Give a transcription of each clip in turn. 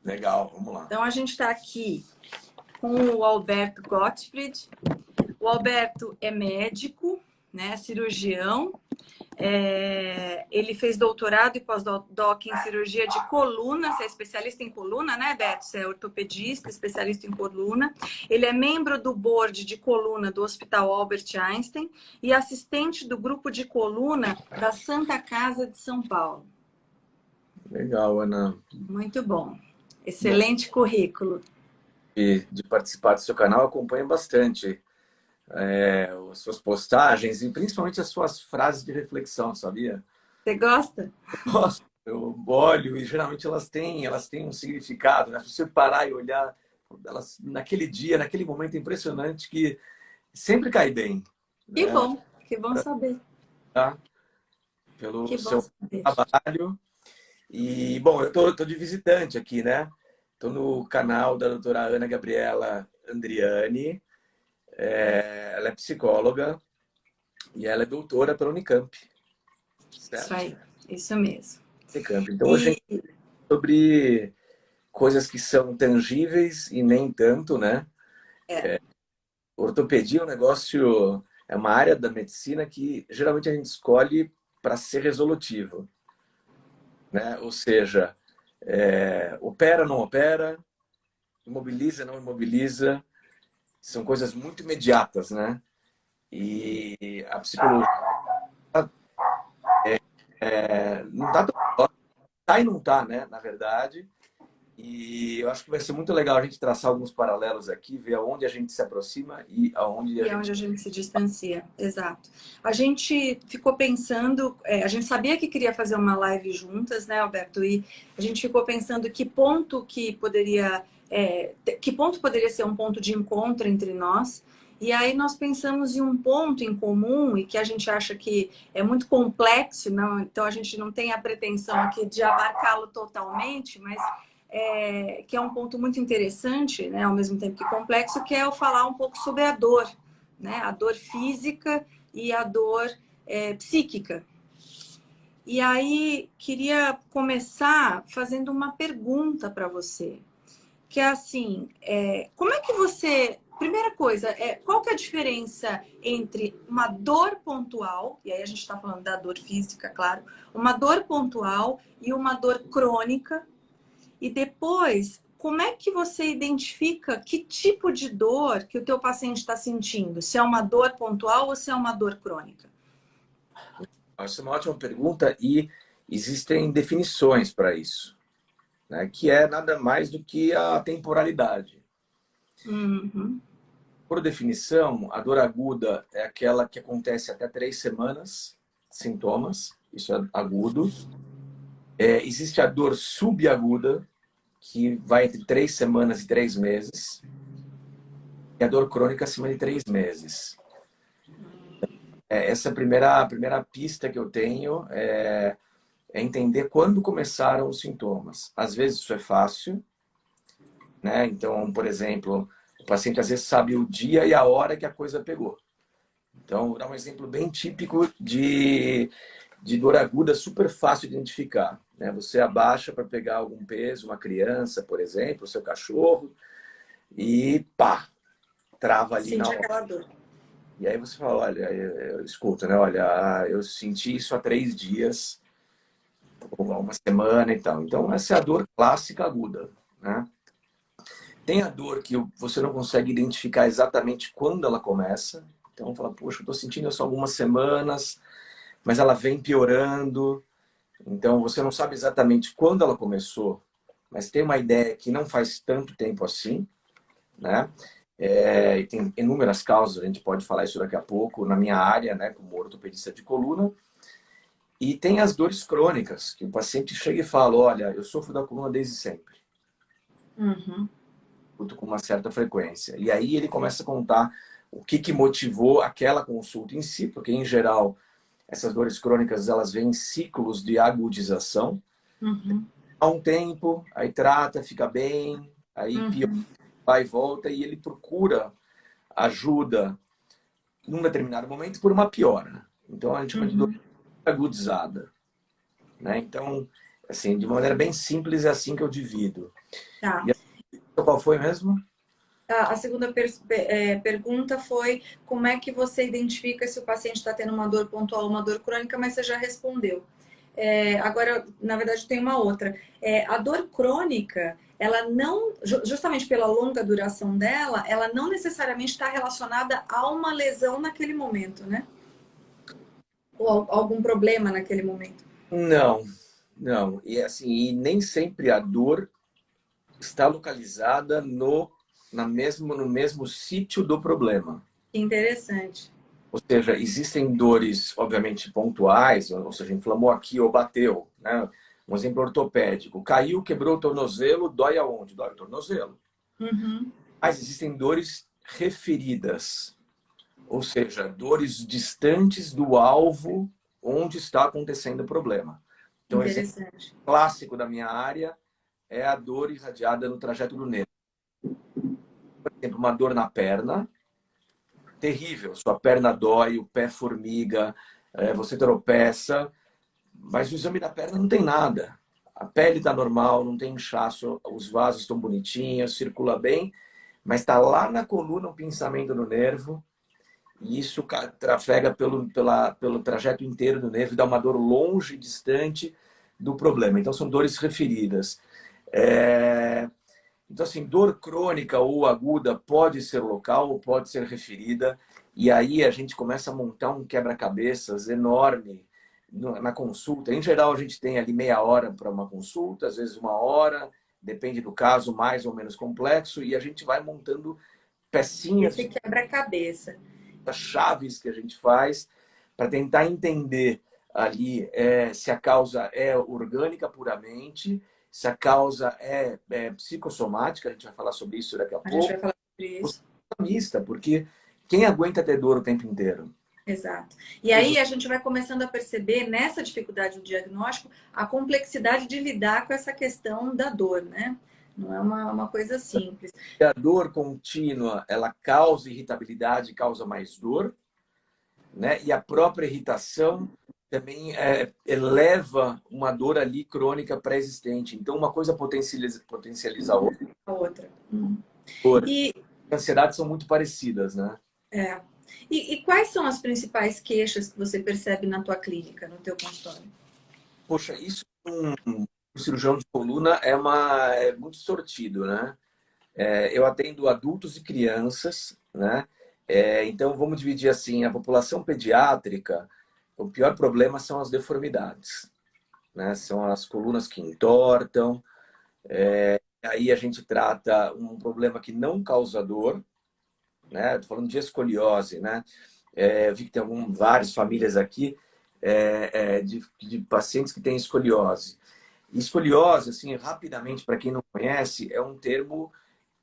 Legal, vamos lá. Então, a gente está aqui com o Alberto Gottfried. O Alberto é médico, né, cirurgião. Ele fez doutorado e pós-doc em cirurgia de coluna. Você é especialista em coluna, né, Beto? Você é ortopedista, especialista em coluna. Ele é membro do board de coluna do Hospital Albert Einstein e assistente do grupo de coluna da Santa Casa de São Paulo. Legal, Ana. Muito bom. Excelente currículo. E de participar do seu canal, acompanho bastante as suas postagens e principalmente as suas frases de reflexão, sabia? Você gosta? Gosto, eu olho e geralmente elas têm um significado, né? Se você parar e olhar, elas, naquele dia, naquele momento impressionante que sempre cai bem, né? Que bom saber. Tá? Pelo Que bom seu saber. trabalho. E, bom, eu tô de visitante aqui, né? Estou no canal da doutora Ana Gabriela Andriani. Ela é psicóloga e ela é doutora pela Unicamp. Certo? Isso aí, isso mesmo. Unicamp. Então, a gente sobre coisas que são tangíveis e nem tanto, né? Ortopedia é um negócio, é uma área da medicina que geralmente a gente escolhe para ser resolutivo, né? Ou seja, opera, não opera, imobiliza, não imobiliza, são coisas muito imediatas, né? E a psicologia não tá tão... tá e não tá, né? Na verdade. E eu acho que vai ser muito legal a gente traçar alguns paralelos aqui, ver aonde a gente se aproxima e aonde a onde a gente... gente se distancia, exato. A gente ficou pensando, a gente sabia que queria fazer uma live juntas, né, Alberto? E a gente ficou pensando que ponto poderia ser um ponto de encontro entre nós. E aí nós pensamos em um ponto em comum e que a gente acha que é muito complexo, não? Então a gente não tem a pretensão aqui de abarcá-lo totalmente, mas que é um ponto muito interessante, né, ao mesmo tempo que complexo, que é eu falar um pouco sobre a dor, né, a dor física e a dor psíquica. E aí queria começar fazendo uma pergunta para você, que é assim, como é que você... Primeira coisa, qual que é a diferença entre uma dor pontual, e aí a gente está falando da dor física, claro, uma dor pontual e uma dor crônica? E depois, como é que você identifica que tipo de dor que o teu paciente está sentindo? Se é uma dor pontual ou se é uma dor crônica? Essa é uma ótima pergunta e existem definições para isso, né? Que é nada mais do que a temporalidade. Uhum. Por definição, a dor aguda é aquela que acontece até 3 semanas, sintomas, isso é agudo. Existe a dor subaguda, que vai entre 3 semanas e 3 meses, e a dor crônica acima de 3 meses. Essa é a primeira pista que eu tenho, é entender quando começaram os sintomas. Às vezes isso é fácil, né? Então, por exemplo, o paciente às vezes sabe o dia e a hora que a coisa pegou. Então, vou dar um exemplo bem típico de dor aguda, super fácil de identificar, né? Você abaixa para pegar algum peso, uma criança, por exemplo, o seu cachorro, e pá, trava ali na Sente hora. aquela dor. E aí você fala, olha, eu escuto, né? Olha, eu senti isso há 3 dias, ou há uma semana e tal. Então, essa é a dor clássica aguda, né? Tem a dor que você não consegue identificar exatamente quando ela começa. Então, fala, poxa, eu estou sentindo isso há algumas semanas, mas ela vem piorando. Então, você não sabe exatamente quando ela começou, mas tem uma ideia que não faz tanto tempo assim, né? E tem inúmeras causas, a gente pode falar isso daqui a pouco, na minha área, né, como ortopedista de coluna. E tem as dores crônicas, que o paciente chega e fala, olha, eu sofro da coluna desde sempre. Uhum. Com uma certa frequência. E aí ele começa a contar o que motivou aquela consulta em si, porque em geral essas dores crônicas elas vêm em ciclos de agudização. Uhum. Há um tempo, aí trata, fica bem, aí piora, Uhum. vai e volta, e ele procura ajuda num determinado momento por uma piora. Então a gente chama de dor Uhum. agudizada, né? Então Assim, de maneira bem simples, é assim que eu divido. Tá. E qual foi mesmo? A segunda pergunta foi como é que você identifica se o paciente está tendo uma dor pontual ou uma dor crônica, mas você já respondeu. Agora, na verdade, tem uma outra. A dor crônica, ela não, justamente pela longa duração dela, ela não necessariamente está relacionada a uma lesão naquele momento, né? Ou algum problema naquele momento. Não, não. E assim, e nem sempre a dor está localizada no mesmo sítio do problema. Que interessante. Ou seja, existem dores, obviamente, pontuais, ou seja, inflamou aqui ou bateu, né? Um exemplo ortopédico. Caiu, quebrou o tornozelo, dói aonde? Dói o tornozelo. Uhum. Mas existem dores referidas, ou seja, dores distantes do alvo onde está acontecendo o problema. Então, exemplo Interessante. clássico da minha área é a dor irradiada no trajeto do nervo. Por exemplo, uma dor na perna, terrível. Sua perna dói, o pé formiga, você tropeça, mas o exame da perna não tem nada. A pele está normal, não tem inchaço, os vasos estão bonitinhos, circula bem, mas está lá na coluna um pinçamento no nervo, e isso trafega pelo trajeto inteiro do nervo e dá uma dor longe, distante do problema. Então, são dores referidas. Então, assim, dor crônica ou aguda pode ser local ou pode ser referida, e aí a gente começa a montar um quebra-cabeças enorme na consulta. Em geral, a gente tem ali meia hora para uma consulta, às vezes uma hora, depende do caso, mais ou menos complexo, e a gente vai montando pecinhas Esse quebra-cabeça. das chaves que a gente faz para tentar entender ali se a causa é orgânica puramente, se a causa é psicossomática, a gente vai falar sobre isso daqui a A gente pouco, vai falar sobre ou isso. mista, porque quem aguenta ter dor o tempo inteiro? Exato. E aí a gente vai começando a perceber nessa dificuldade do diagnóstico a complexidade de lidar com essa questão da dor, né? Não é uma coisa simples. A dor contínua, ela causa irritabilidade, causa mais dor, né? E a própria irritação também eleva uma dor ali crônica pré-existente. Então, uma coisa potencializa a outra. A outra. Dor E, e ansiedade são muito parecidas, né? é, e quais são as principais queixas que você percebe na tua clínica, no teu consultório? Poxa, isso um cirurgião de coluna é muito sortido, né? Eu atendo adultos e crianças, né? Então, vamos dividir assim, a população pediátrica, o pior problema são as deformidades, né? São as colunas que entortam. Aí a gente trata um problema que não causa dor, né? Estou falando de escoliose, né? Eu vi que tem várias famílias aqui de pacientes que têm escoliose. Escoliose, assim, rapidamente, para quem não conhece, é um termo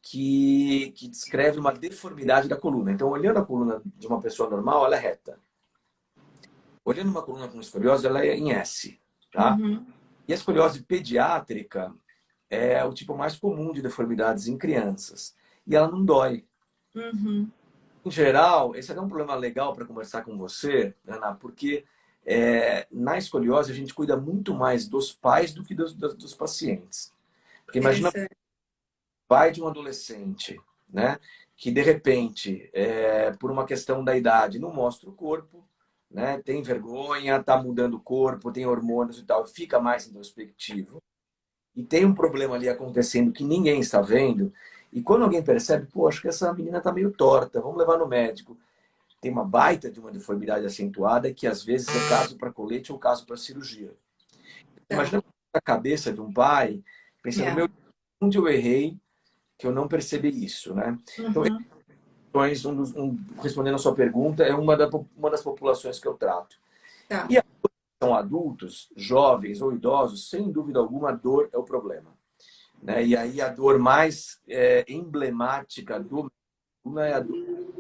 que descreve uma deformidade da coluna. Então, olhando a coluna de uma pessoa normal, ela é reta. Olhando uma coluna com escoliose, ela é em S, tá? Uhum, E a escoliose pediátrica é o tipo mais comum de deformidades em crianças. E ela não dói. uhum. Em geral, esse é um problema legal para conversar com você, Ana, porque na escoliose a gente cuida muito mais dos pais do que dos pacientes. Porque imagina o Interessante. pai de um adolescente, né, que de repente, por uma questão da idade, não mostra o corpo, né, tem vergonha, está mudando o corpo, tem hormônios e tal, fica mais introspectivo. E tem um problema ali acontecendo que ninguém está vendo. E quando alguém percebe, pô, acho que essa menina está meio torta, vamos levar no médico. Tem uma baita de uma deformidade acentuada que às vezes é caso para colete ou caso para cirurgia. Tá. Imagina a cabeça de um pai pensando, É. meu, onde eu errei que eu não percebi isso, né? Então, Uhum. respondendo a sua pergunta, é uma das populações que eu trato. Tá. E a são adultos, jovens ou idosos, sem dúvida alguma, a dor é o problema, né? E aí a dor mais emblemática do medicina é a dor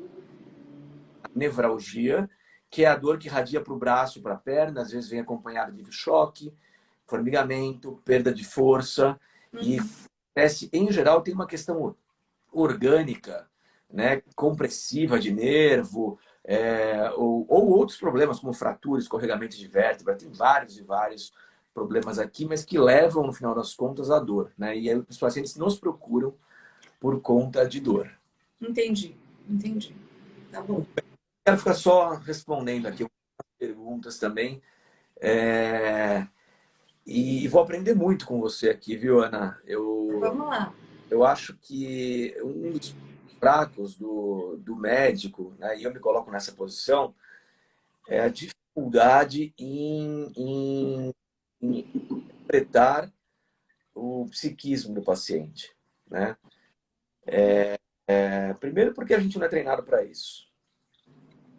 nevralgia, que é a dor que radia para o braço, para a perna, às vezes vem acompanhada de choque, formigamento, perda de força e Uhum. em geral tem uma questão orgânica, né, compressiva de nervo, ou outros problemas como fratura, escorregamento de vértebra, tem vários e vários problemas aqui, mas que levam, no final das contas, à dor, né? E aí os pacientes nos procuram por conta de dor. Entendi, entendi. Tá bom. Quero ficar só respondendo aqui algumas perguntas também. E vou aprender muito com você aqui, viu, Ana? Vamos lá. Eu acho que um dos fracos do médico, né, e eu me coloco nessa posição, é a dificuldade em interpretar o psiquismo do paciente, né? Primeiro porque a gente não é treinado para isso,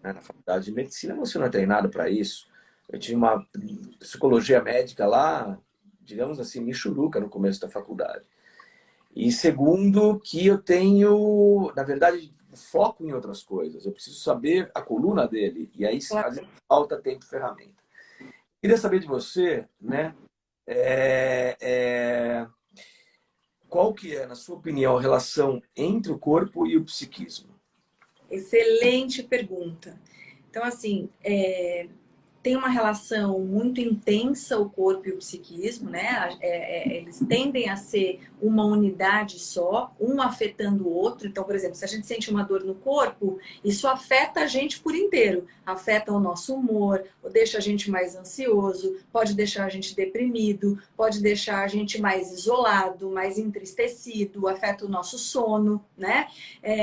né? Na faculdade de medicina você não é treinado para isso. Eu tive uma psicologia médica lá, digamos assim, michuruca no começo da faculdade. E segundo, que eu tenho, na verdade, foco em outras coisas. Eu preciso saber a coluna dele. E aí, às vezes, falta tempo e ferramenta. Queria saber de você, né? Qual que é, na sua opinião, a relação entre o corpo e o psiquismo? Excelente pergunta. Então, assim, tem uma relação muito intensa o corpo e o psiquismo, né? Eles tendem a ser uma unidade só, um afetando o outro. Então, por exemplo, se a gente sente uma dor no corpo, isso afeta a gente por inteiro. Afeta o nosso humor, deixa a gente mais ansioso, pode deixar a gente deprimido, pode deixar a gente mais isolado, mais entristecido, afeta o nosso sono, né?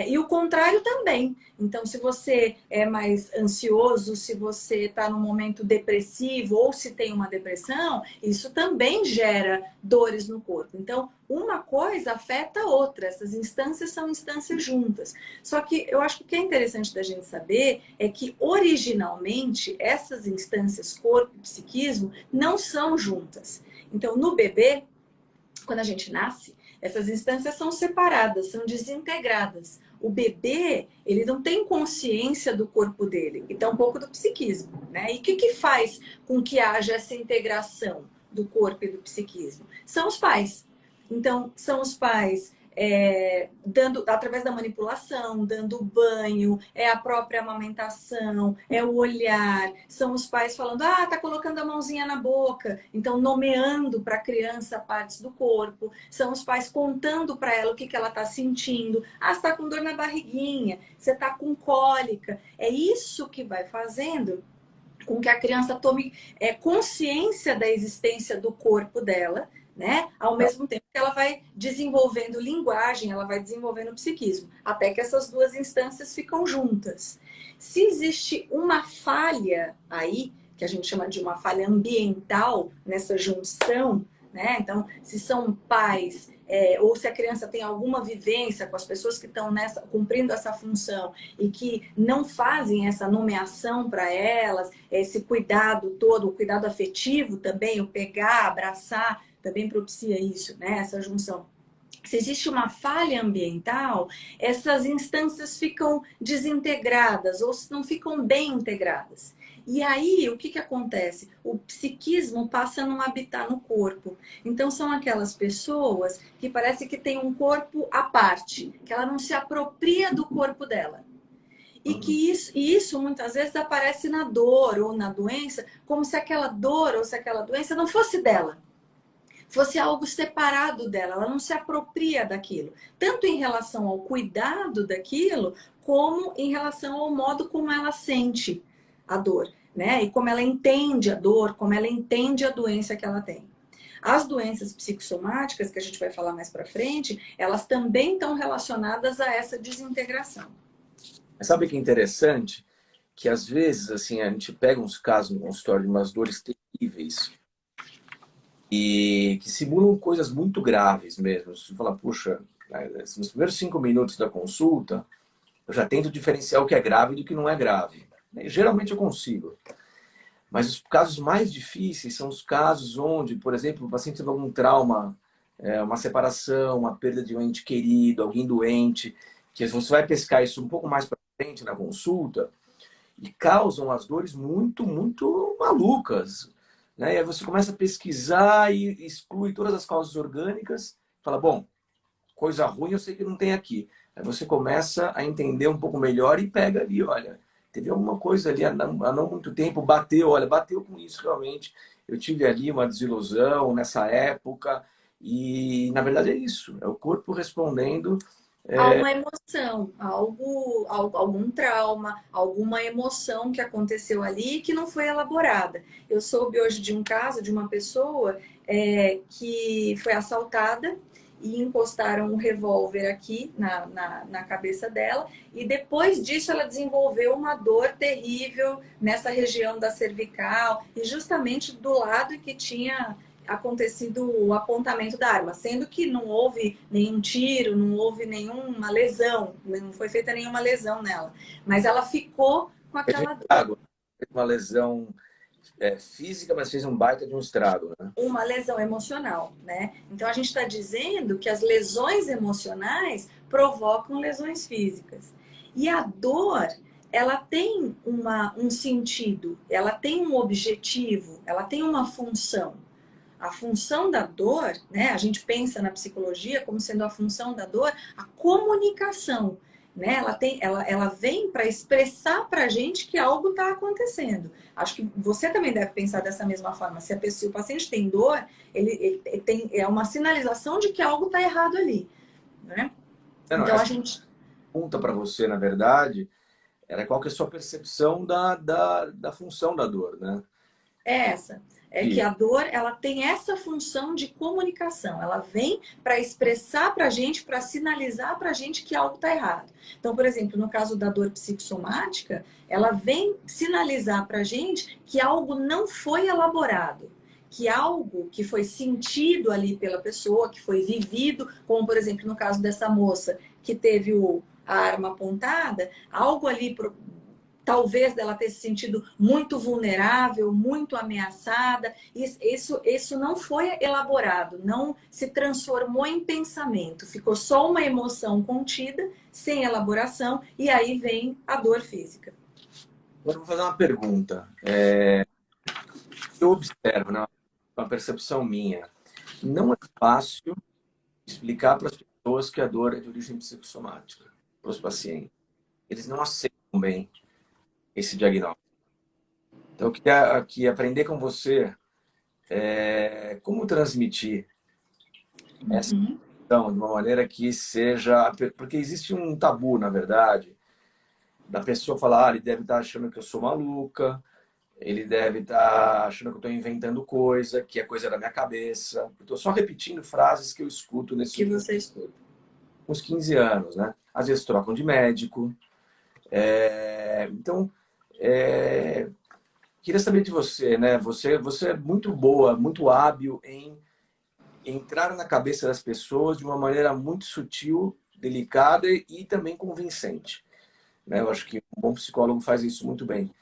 E o contrário também. Então, se você é mais ansioso, se você está num momento depressivo ou se tem uma depressão, isso também gera dores no corpo. Então, uma coisa afeta a outra. Essas instâncias são instâncias juntas. Só que eu acho que o que é interessante da gente saber é que, originalmente, essas instâncias, corpo e psiquismo, não são juntas. Então, no bebê, quando a gente nasce, essas instâncias são separadas, são desintegradas. O bebê, ele não tem consciência do corpo dele, e tampouco do psiquismo, né? E o que faz com que haja essa integração do corpo e do psiquismo? São os pais. Então, são os pais dando, através da manipulação, dando banho, é a própria amamentação, é o olhar, são os pais falando, tá colocando a mãozinha na boca, então nomeando para a criança partes do corpo, são os pais contando para ela o que ela está sentindo, você está com dor na barriguinha, você está com cólica, é isso que vai fazendo com que a criança tome consciência da existência do corpo dela, né? Ao mesmo tempo que ela vai desenvolvendo linguagem, ela vai desenvolvendo psiquismo, até que essas duas instâncias ficam juntas. Se existe uma falha aí, que a gente chama de uma falha ambiental nessa junção, né? Então, se são pais ou se a criança tem alguma vivência com as pessoas que estão cumprindo essa função e que não fazem essa nomeação para elas, esse cuidado todo, o cuidado afetivo também, o pegar, abraçar, também propicia isso, né? Essa junção. Se existe uma falha ambiental, essas instâncias ficam desintegradas ou não ficam bem integradas. E aí, o que acontece? O psiquismo passa a não habitar no corpo. Então, são aquelas pessoas que parece que têm um corpo à parte, que ela não se apropria do corpo dela. E que isso muitas vezes aparece na dor ou na doença, como se aquela dor ou se aquela doença não fosse dela. Fosse algo separado dela, ela não se apropria daquilo. Tanto em relação ao cuidado daquilo, como em relação ao modo como ela sente a dor, né? E como ela entende a dor, como ela entende a doença que ela tem. As doenças psicossomáticas, que a gente vai falar mais para frente, elas também estão relacionadas a essa desintegração. Mas sabe que é interessante? Que às vezes, assim, a gente pega uns casos no consultório de umas dores terríveis e que simulam coisas muito graves mesmo. Você fala, puxa, nos primeiros 5 minutos da consulta, eu já tento diferenciar o que é grave do que não é grave. Geralmente eu consigo. Mas os casos mais difíceis são os casos onde, por exemplo, o paciente teve algum trauma, uma separação, uma perda de um ente querido, alguém doente, que você vai pescar isso um pouco mais para frente na consulta e causam as dores muito, muito malucas. Né? E aí você começa a pesquisar e exclui todas as causas orgânicas, fala, bom, coisa ruim eu sei que não tem aqui. Aí você começa a entender um pouco melhor e pega ali, olha, teve alguma coisa ali há não muito tempo, bateu, olha, bateu com isso realmente. Eu tive ali uma desilusão nessa época e, na verdade, é isso. É o corpo respondendo. Há uma emoção, algum trauma, alguma emoção que aconteceu ali que não foi elaborada. Eu soube hoje de um caso de uma pessoa que foi assaltada e encostaram um revólver aqui na cabeça dela, e depois disso ela desenvolveu uma dor terrível nessa região da cervical, e justamente do lado que tinha acontecido o apontamento da arma, sendo que não houve nenhum tiro, não houve nenhuma lesão, não foi feita nenhuma lesão nela, mas ela ficou com Fez um aquela dor. estrago, fez uma lesão física, mas fez um baita de um estrago, né? Uma lesão emocional, né? Então a gente está dizendo que as lesões emocionais provocam lesões físicas. E a dor, ela tem um sentido, ela tem um objetivo, ela tem uma função. A função da dor, né? A gente pensa na psicologia como sendo a função da dor, a comunicação, né? Ela vem para expressar para a gente que algo está acontecendo. Acho que você também deve pensar dessa mesma forma. Se o paciente tem dor, ele tem é uma sinalização de que algo está errado ali, né? Não, Então a essa gente pergunta para você, na verdade, era qual que é a sua percepção da função da dor, né? é essa. É que E a dor, ela tem essa função de comunicação. Ela vem para expressar para a gente, para sinalizar para a gente que algo está errado. Então, por exemplo, no caso da dor psicossomática, ela vem sinalizar para a gente que algo não foi elaborado, que algo que foi sentido ali pela pessoa, que foi vivido, como por exemplo no caso dessa moça que teve a arma apontada, algo ali talvez dela ter se sentido muito vulnerável, muito ameaçada. Isso não foi elaborado, não se transformou em pensamento. Ficou só uma emoção contida, sem elaboração, e aí vem a dor física. agora eu vou fazer uma pergunta. Eu observo, né, uma percepção minha. Não é fácil explicar para as pessoas que a dor é de origem psicossomática, para os pacientes. Eles não aceitam bem esse diagnóstico. Então, eu queria aqui aprender com você como transmitir essa Uhum. questão de uma maneira que seja. Porque existe um tabu, na verdade, da pessoa falar: ele deve estar achando que eu sou maluca, ele deve estar achando que eu estou inventando coisa, que é coisa da minha cabeça. Eu estou só repetindo frases que eu escuto nesses Que últimos você escuta. uns 15 anos, né? Às vezes trocam de médico. Então, é, queria saber de você, né? Você é muito boa, muito hábil em entrar na cabeça das pessoas de uma maneira muito sutil, delicada e também convincente, né? Eu acho que um bom psicólogo faz isso muito bem.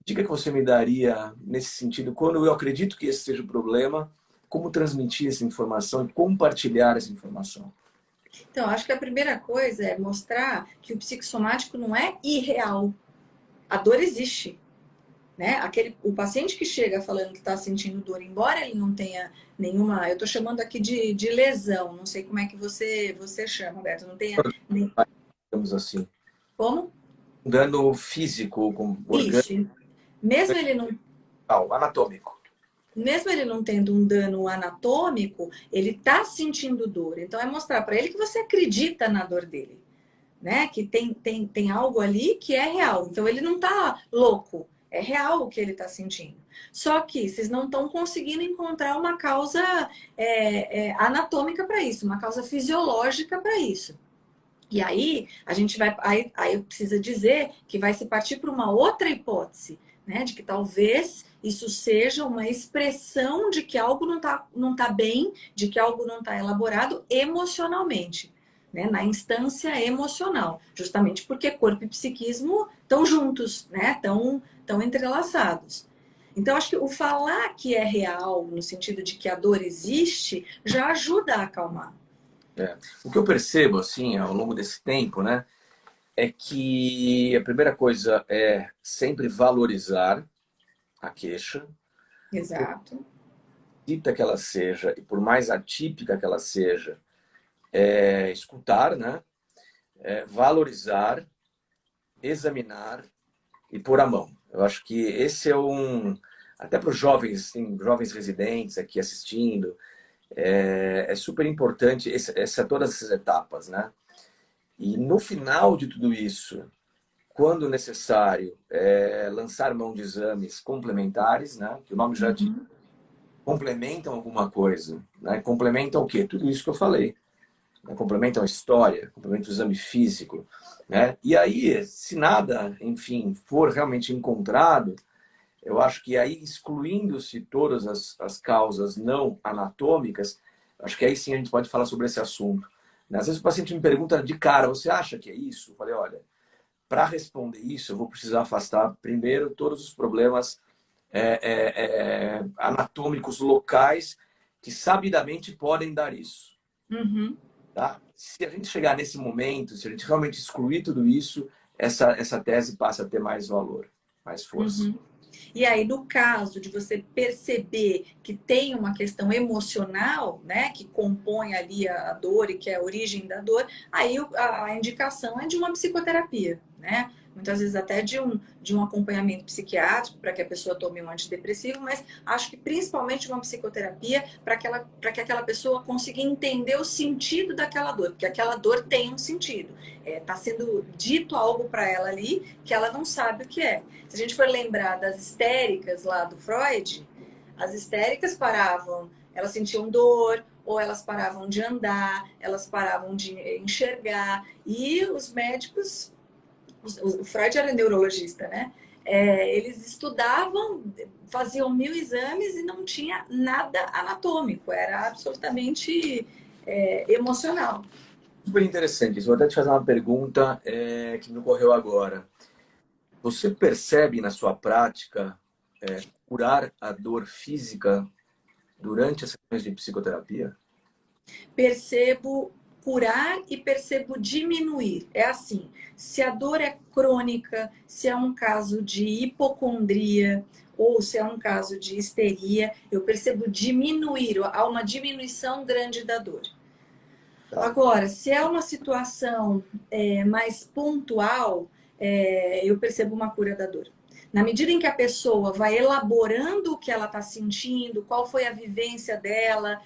Dica que você me daria nesse sentido, quando eu acredito que esse seja o problema, como transmitir essa informação e compartilhar essa informação? Então, acho que a primeira coisa é mostrar que o psicossomático não é irreal. A dor existe. Né? O paciente que chega falando que está sentindo dor, embora ele não tenha nenhuma, eu estou chamando aqui de lesão, não sei como é que você chama, Beto, não tenha nem, Digamos assim, como? um dano físico, orgânico, Isso. Mesmo ele não, anatômico. mesmo ele não tendo um dano anatômico, ele está sentindo dor. Então é mostrar para ele que você acredita na dor dele, né? Que tem algo ali que é real. Então ele não está louco, é real o que ele está sentindo. Só que vocês não estão conseguindo encontrar uma causa anatômica para isso, uma causa fisiológica para isso. E aí a gente vai, aí precisa dizer que vai se partir para uma outra hipótese, né? De que talvez isso seja uma expressão de que algo não tá bem, de que algo não está elaborado emocionalmente, né? Na instância emocional, justamente porque corpo e psiquismo estão juntos, né? Estão entrelaçados. Então, acho que o falar que é real, no sentido de que a dor existe, já ajuda a acalmar. O que eu percebo, assim, ao longo desse tempo, né, é que a primeira coisa é sempre valorizar a queixa, Exato. dita que ela seja, e por mais atípica que ela seja, escutar, né, valorizar examinar e pôr a mão. Eu acho que esse é até para os jovens, tem jovens residentes aqui assistindo, é super importante todas essas etapas, né? E no final de tudo isso, quando necessário, lançar mão de exames complementares, né? Que o nome já diz, Uhum. complementam alguma coisa, né? Complementam o quê? Tudo isso que eu falei. Né? Complementam a história, complementam o exame físico, né? E aí, se nada, enfim, for realmente encontrado, eu acho que aí, excluindo-se todas as causas não anatômicas, acho que aí sim a gente pode falar sobre esse assunto. Né? Às vezes o paciente me pergunta de cara, você acha que é isso? Eu falei, olha, para responder isso, eu vou precisar afastar primeiro todos os problemas anatômicos locais que sabidamente podem dar isso. Uhum. Tá? Se a gente chegar nesse momento, se a gente realmente excluir tudo isso, essa tese passa a ter mais valor, mais força. Uhum. E aí, no caso de você perceber que tem uma questão emocional, né, que compõe ali a dor e que é a origem da dor, aí a indicação é de uma psicoterapia, né? Muitas vezes até de um acompanhamento psiquiátrico para que a pessoa tome um antidepressivo, mas acho que principalmente uma psicoterapia para que aquela pessoa consiga entender o sentido daquela dor, porque aquela dor tem um sentido. Está sendo dito algo para ela ali que ela não sabe o que é. Se a gente for lembrar das histéricas lá do Freud, as histéricas paravam, elas sentiam dor, ou elas paravam de andar, elas paravam de enxergar, e os médicos, o Freud era neurologista, né? Eles estudavam, faziam 1000 exames e não tinha nada anatômico, era absolutamente emocional. Super interessante isso. Vou até te fazer uma pergunta que me ocorreu agora. Você percebe na sua prática curar a dor física durante as sessões de psicoterapia? Percebo curar e percebo diminuir. É assim, se a dor é crônica, se é um caso de hipocondria ou se é um caso de histeria, eu percebo diminuir, há uma diminuição grande da dor. Tá. Agora, se é uma situação mais pontual, eu percebo uma cura da dor. Na medida em que a pessoa vai elaborando o que ela está sentindo, qual foi a vivência dela,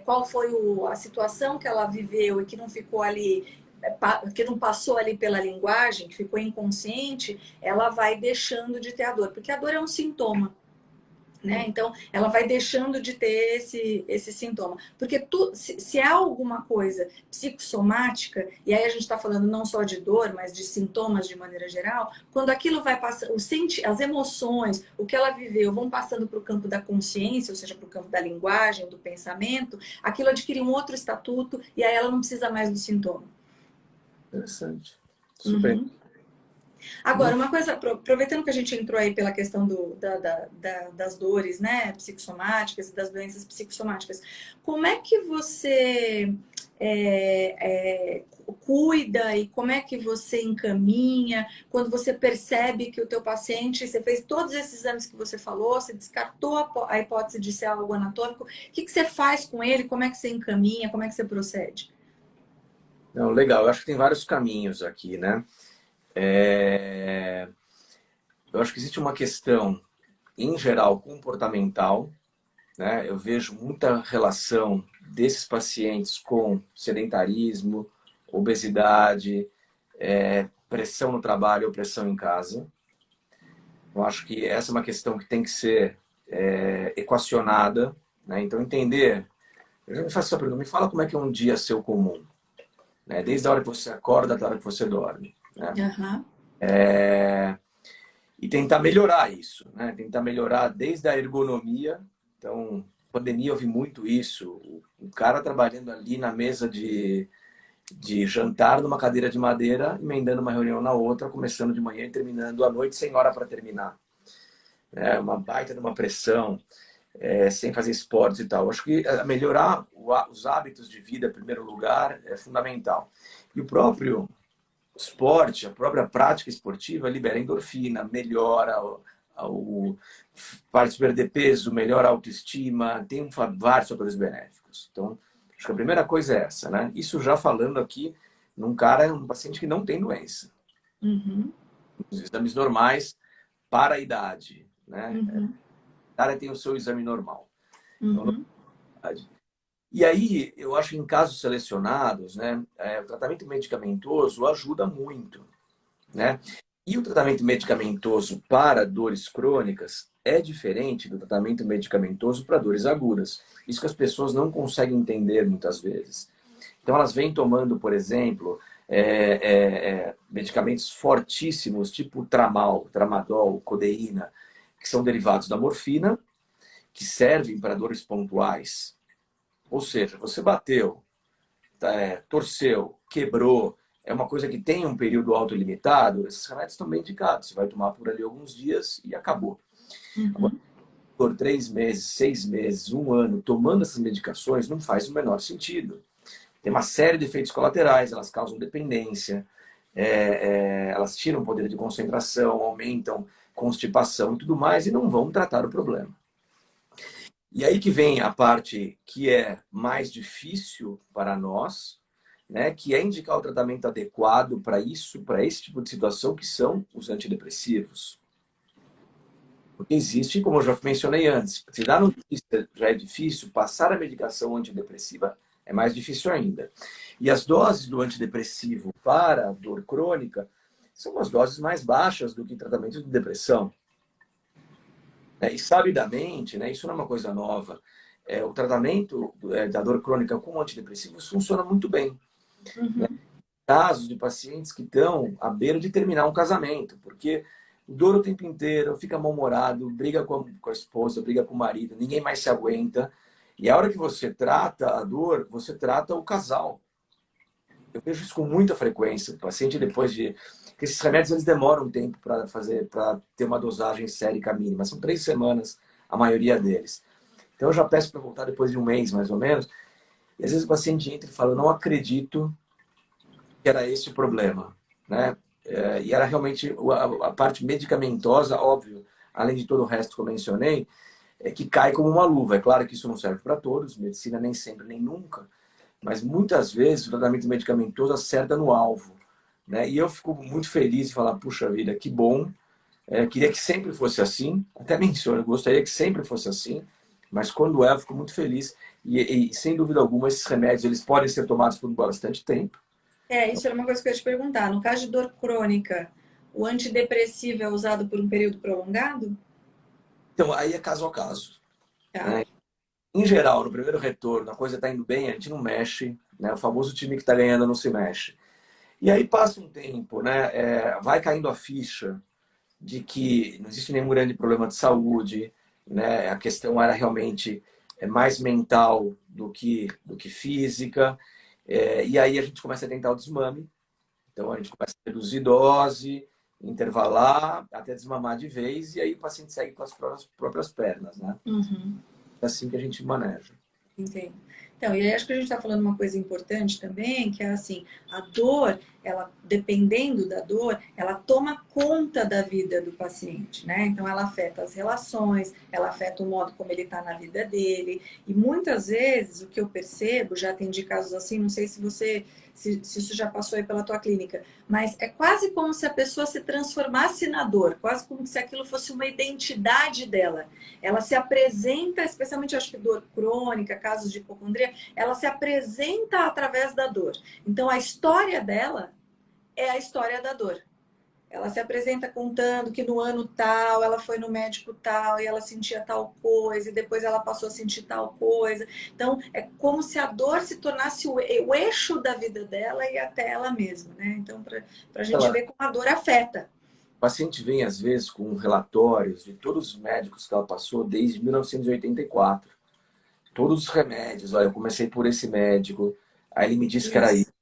qual foi a situação que ela viveu e que não ficou ali, que não passou ali pela linguagem, que ficou inconsciente, ela vai deixando de ter a dor, porque a dor é um sintoma. Né? Então, ela vai deixando de ter esse sintoma. Porque se há alguma coisa psicossomática, e aí a gente está falando não só de dor, mas de sintomas de maneira geral, quando aquilo vai passando, as emoções, o que ela viveu, vão passando para o campo da consciência, ou seja, para o campo da linguagem, do pensamento, aquilo adquire um outro estatuto e aí ela não precisa mais do sintoma. Interessante. Super. Uhum. Agora, uma coisa, aproveitando que a gente entrou aí pela questão das dores, né, psicossomáticas e das doenças psicossomáticas, como é que você cuida e como é que você encaminha quando você percebe que o teu paciente, você fez todos esses exames que você falou, você descartou a hipótese de ser algo anatômico, o que você faz com ele, como é que você encaminha, como é que você procede? Não, legal. Eu acho que tem vários caminhos aqui, né? Eu acho que existe uma questão, em geral, comportamental, né? Eu vejo muita relação desses pacientes com sedentarismo, obesidade, pressão no trabalho ou pressão em casa. Eu acho que essa é uma questão que tem que ser equacionada, né? Então, entender. Eu já me faço essa pergunta, me fala como é que é um dia seu comum, né? Desde a hora que você acorda até a hora que você dorme, né? Aham. E tentar melhorar isso, né? Tentar melhorar desde a ergonomia. Então, pandemia eu vi muito isso. O cara trabalhando ali na mesa de jantar numa cadeira de madeira, emendando uma reunião na outra, começando de manhã e terminando à noite sem hora para terminar. Uma baita de uma pressão, sem fazer esportes e tal. Acho que melhorar os hábitos de vida, em primeiro lugar, é fundamental. E o próprio esporte, a própria prática esportiva libera endorfina, melhora parte de perder peso, melhora a autoestima, tem vários fatores benéficos. Então, acho que a primeira coisa é essa, né? Isso já falando aqui num paciente que não tem doença. Uhum. Os exames normais para a idade, né? Uhum. Cada área tem o seu exame normal. Então, Uhum. e aí, eu acho que em casos selecionados, né, o tratamento medicamentoso ajuda muito, né? E o tratamento medicamentoso para dores crônicas é diferente do tratamento medicamentoso para dores agudas. Isso que as pessoas não conseguem entender muitas vezes. Então, elas vêm tomando, por exemplo, medicamentos fortíssimos, tipo tramal, tramadol, codeína, que são derivados da morfina, que servem para dores pontuais. Ou seja, você bateu, torceu, quebrou, é uma coisa que tem um período autolimitado, esses remédios estão bem indicados. Você vai tomar por ali alguns dias e acabou. Agora, Uhum. por 3 meses, 6 meses, um ano, tomando essas medicações não faz o menor sentido. Tem uma série de efeitos colaterais, elas causam dependência, elas tiram o poder de concentração, aumentam constipação e tudo mais, e não vão tratar o problema. E aí que vem a parte que é mais difícil para nós, né, que é indicar o tratamento adequado para isso, para esse tipo de situação, que são os antidepressivos. Porque existe, como eu já mencionei antes, se dar notícia já é difícil, passar a medicação antidepressiva é mais difícil ainda. E as doses do antidepressivo para a dor crônica são as doses mais baixas do que tratamento de depressão. E sabidamente, né, isso não é uma coisa nova, o tratamento da dor crônica com antidepressivos funciona muito bem. Né? Uhum. Casos de pacientes que estão à beira de terminar um casamento, porque dor o tempo inteiro, fica mal-humorado, briga com a esposa, briga com o marido, ninguém mais se aguenta. E a hora que você trata a dor, você trata o casal. Eu vejo isso com muita frequência. O paciente, depois de. Porque esses remédios eles demoram um tempo para ter uma dosagem sérica mínima. São 3 semanas, a maioria deles. Então eu já peço para voltar depois de um mês, mais ou menos. E às vezes o paciente entra e fala: eu não acredito que era esse o problema, né? E era realmente a parte medicamentosa, óbvio, além de todo o resto que eu mencionei, que cai como uma luva. É claro que isso não serve para todos, medicina nem sempre, nem nunca, mas muitas vezes o tratamento medicamentoso acerta no alvo, né? E eu fico muito feliz de falar, puxa vida, que bom, queria que sempre fosse assim, até menciono, eu gostaria que sempre fosse assim, mas quando eu fico muito feliz, e sem dúvida alguma, esses remédios eles podem ser tomados por bastante tempo. Isso era uma coisa que eu ia te perguntar. No caso de dor crônica, o antidepressivo é usado por um período prolongado? Então, aí é caso a caso, Tá. né? Em geral, no primeiro retorno, a coisa está indo bem, a gente não mexe, né? O famoso time que está ganhando não se mexe. E aí passa um tempo, né? Vai caindo a ficha de que não existe nenhum grande problema de saúde, né? A questão era realmente mais mental do que física. E aí a gente começa a tentar o desmame. Então a gente começa a reduzir dose, intervalar, até desmamar de vez, e aí o paciente segue com as próprias pernas, né? Uhum. É assim que a gente maneja. Entendo. Então, e aí acho que a gente está falando uma coisa importante também, que é assim, a dor, ela, dependendo da dor, ela toma conta da vida do paciente, né? Então, ela afeta as relações, ela afeta o modo como ele está na vida dele. E muitas vezes, o que eu percebo, já atendi casos assim, não sei se você, se isso já passou aí pela tua clínica, mas é quase como se a pessoa se transformasse na dor, quase como se aquilo fosse uma identidade dela. Ela se apresenta, especialmente acho que dor crônica, casos de hipocondria, ela se apresenta através da dor. Então a história dela é a história da dor. Ela se apresenta contando que no ano tal ela foi no médico tal e ela sentia tal coisa, e depois ela passou a sentir tal coisa. Então é como se a dor se tornasse o eixo da vida dela e até ela mesma, né? Então, para a gente Ela, ver como a dor afeta. o paciente vem, às vezes, com relatórios de todos os médicos que ela passou desde 1984. Todos os remédios. Olha, eu comecei por esse médico, aí ele me disse que era isso, Isso.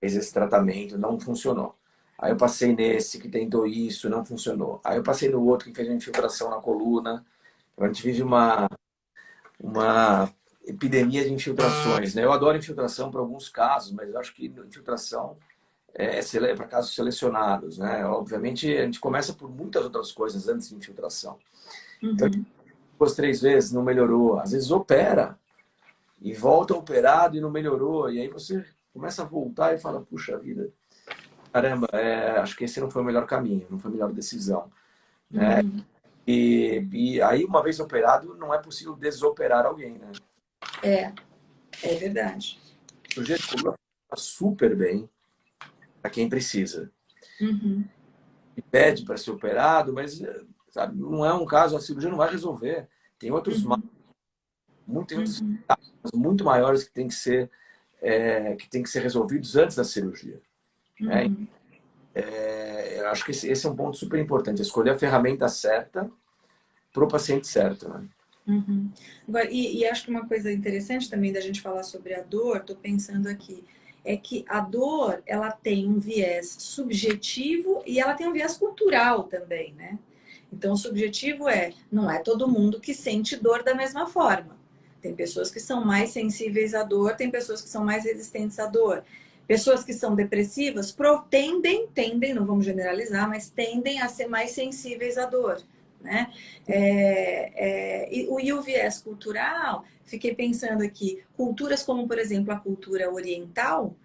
fez esse tratamento, não funcionou. Aí eu passei nesse que tentou isso, não funcionou. Aí eu passei no outro que fez uma infiltração na coluna. A gente vive uma epidemia de infiltrações, né? Eu adoro infiltração para alguns casos, mas eu acho que infiltração é para casos selecionados, né? Obviamente, a gente começa por muitas outras coisas antes de infiltração. Então, Uhum. 2, 3 vezes não melhorou. Às vezes opera e volta operado e não melhorou. E aí você começa a voltar e fala, puxa vida, Caramba, acho que esse não foi o melhor caminho, não foi a melhor decisão, né? Uhum. E aí, uma vez operado, não é possível desoperar alguém, né? É, é verdade. O cirurgia de coluna funciona super bem para quem precisa. Uhum. E pede para ser operado, mas sabe, não é um caso, a cirurgia não vai resolver. Tem outros, Uhum. tem outros Uhum. casos muito maiores que tem que ser resolvidos antes da cirurgia, né? Uhum. Eu acho que esse é um ponto super importante, escolher a ferramenta certa para o paciente certo, né? Uhum. Agora, e acho que uma coisa interessante também da gente falar sobre a dor, estou pensando aqui, é que a dor, ela tem um viés subjetivo e ela tem um viés cultural também, né? Então, o subjetivo não é todo mundo que sente dor da mesma forma. Tem pessoas que são mais sensíveis à dor, tem pessoas que são mais resistentes à dor. Pessoas que são depressivas tendem, não vamos generalizar, mas tendem a ser mais sensíveis à dor, né? E o viés cultural, fiquei pensando aqui, culturas como, por exemplo, a cultura oriental,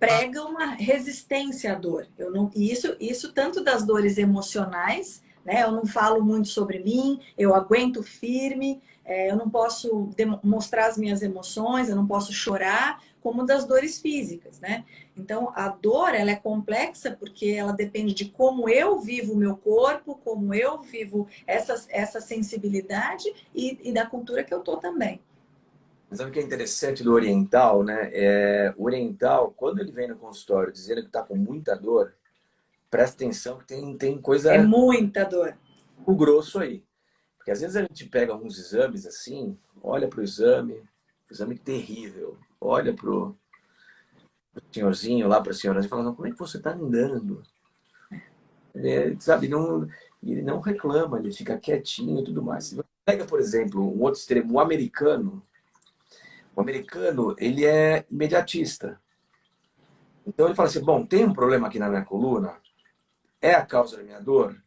prega uma resistência à dor. Eu não, isso tanto das dores emocionais, né? Eu não falo muito sobre mim, eu aguento firme, eu não posso mostrar as minhas emoções, eu não posso chorar, como das dores físicas, né? Então, a dor, ela é complexa porque ela depende de como eu vivo o meu corpo, como eu vivo essa sensibilidade e da cultura que eu tô também. Sabe o que é interessante do oriental, né? O oriental, quando ele vem no consultório dizendo que está com muita dor, presta atenção que tem É coisa muita dor. o grosso aí. Porque às vezes a gente pega alguns exames assim, olha para o exame terrível, olha para o senhorzinho lá, para a senhora, e fala, não, como é que você está andando? Sabe, não, ele não reclama, ele fica quietinho e tudo mais. Se você pega, por exemplo, um outro extremo, o americano, ele é imediatista. Então ele fala assim, bom, tem um problema aqui na minha coluna, é a causa da minha dor?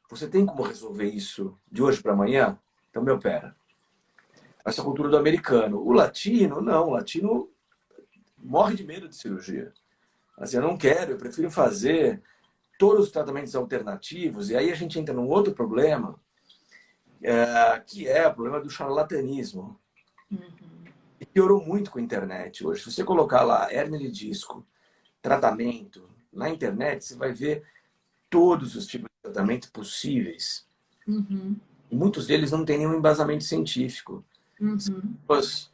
Você tem como resolver isso de hoje para amanhã? Então me opera. Essa é a cultura do americano. O latino, não. O latino morre de medo de cirurgia. Assim, eu não quero, eu prefiro fazer todos os tratamentos alternativos. E aí a gente entra num outro problema, que é o problema do charlatanismo. E piorou muito com a internet hoje. Se você colocar lá hérnia de disco, tratamento, na internet, você vai ver todos os tipos de tratamento possíveis. Uhum, E muitos deles não têm nenhum embasamento científico. uhum, Pessoas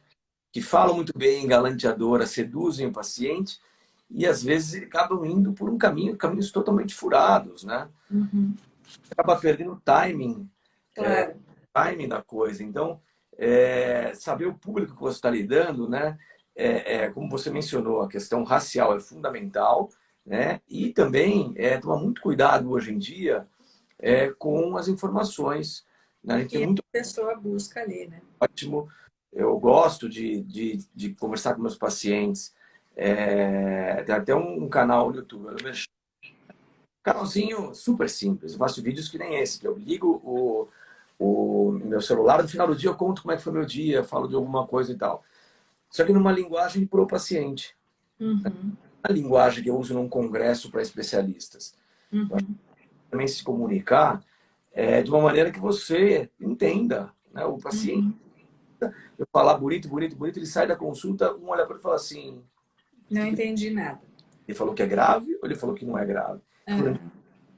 que falam muito bem, galanteadoras, seduzem o paciente e às vezes acabam indo por caminhos totalmente furados, né? uhum. Acaba perdendo o Claro. timing da coisa. Então, saber o público que você está lidando, né? Como você mencionou, a questão racial é fundamental, né? E também tomar muito cuidado hoje em dia com as informações, né? A gente tem Que a muito pessoa busca ali, né? ótimo. Eu gosto de conversar com meus pacientes. Tem até um canal no YouTube, canalzinho super simples. Eu faço vídeos que nem esse, que eu ligo o meu celular, no final do dia eu conto como é que foi meu dia, falo de alguma coisa e tal. Só que numa linguagem pro paciente. Uhum, A linguagem que eu uso num congresso para especialistas. Eu acho que uhum, também se comunicar de uma maneira que você entenda, né? O paciente, uhum. eu falar bonito, bonito, bonito, ele sai da consulta, um olha para ele e fala assim, Não entendi nada. ele falou que é grave ou ele falou que não é grave? Falando Aham.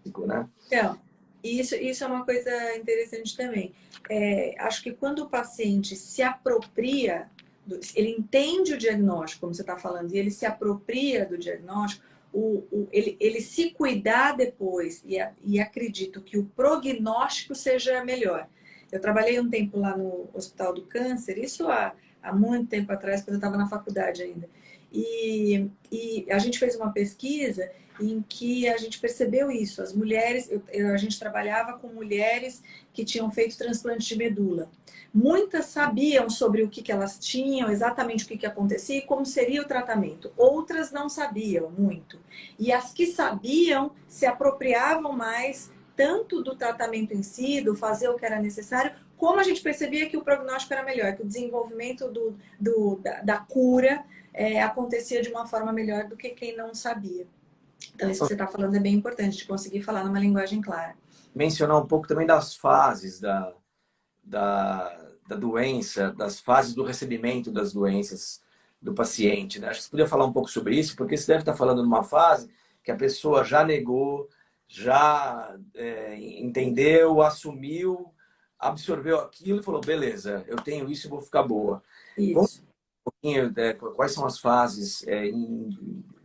de né? Então, isso é uma coisa interessante também. Acho que quando o paciente se apropria, ele entende o diagnóstico, como você está falando, e ele se apropria do diagnóstico, ele se cuidar depois, e acredito que o prognóstico seja melhor. Eu trabalhei um tempo lá no Hospital do Câncer, isso há muito tempo atrás, quando eu estava na faculdade ainda. E a gente fez uma pesquisa em que a gente percebeu isso. As mulheres, a gente trabalhava com mulheres que tinham feito transplante de medula. Muitas sabiam sobre o que elas tinham, exatamente o que acontecia e como seria o tratamento. Outras não sabiam muito. E as que sabiam se apropriavam mais tanto do tratamento em si, do fazer o que era necessário, como a gente percebia que o prognóstico era melhor, que o desenvolvimento da cura acontecia de uma forma melhor do que quem não sabia. Então, isso que você está falando é bem importante, de conseguir falar numa linguagem clara. Mencionar um pouco também das fases da doença, das fases do recebimento das doenças do paciente, né? Acho que você podia falar um pouco sobre isso, porque você deve estar falando numa fase que a pessoa já negou, já entendeu, assumiu, absorveu aquilo e falou, beleza, eu tenho isso e vou ficar boa. Vamos Isso. um pouquinho, quais são as fases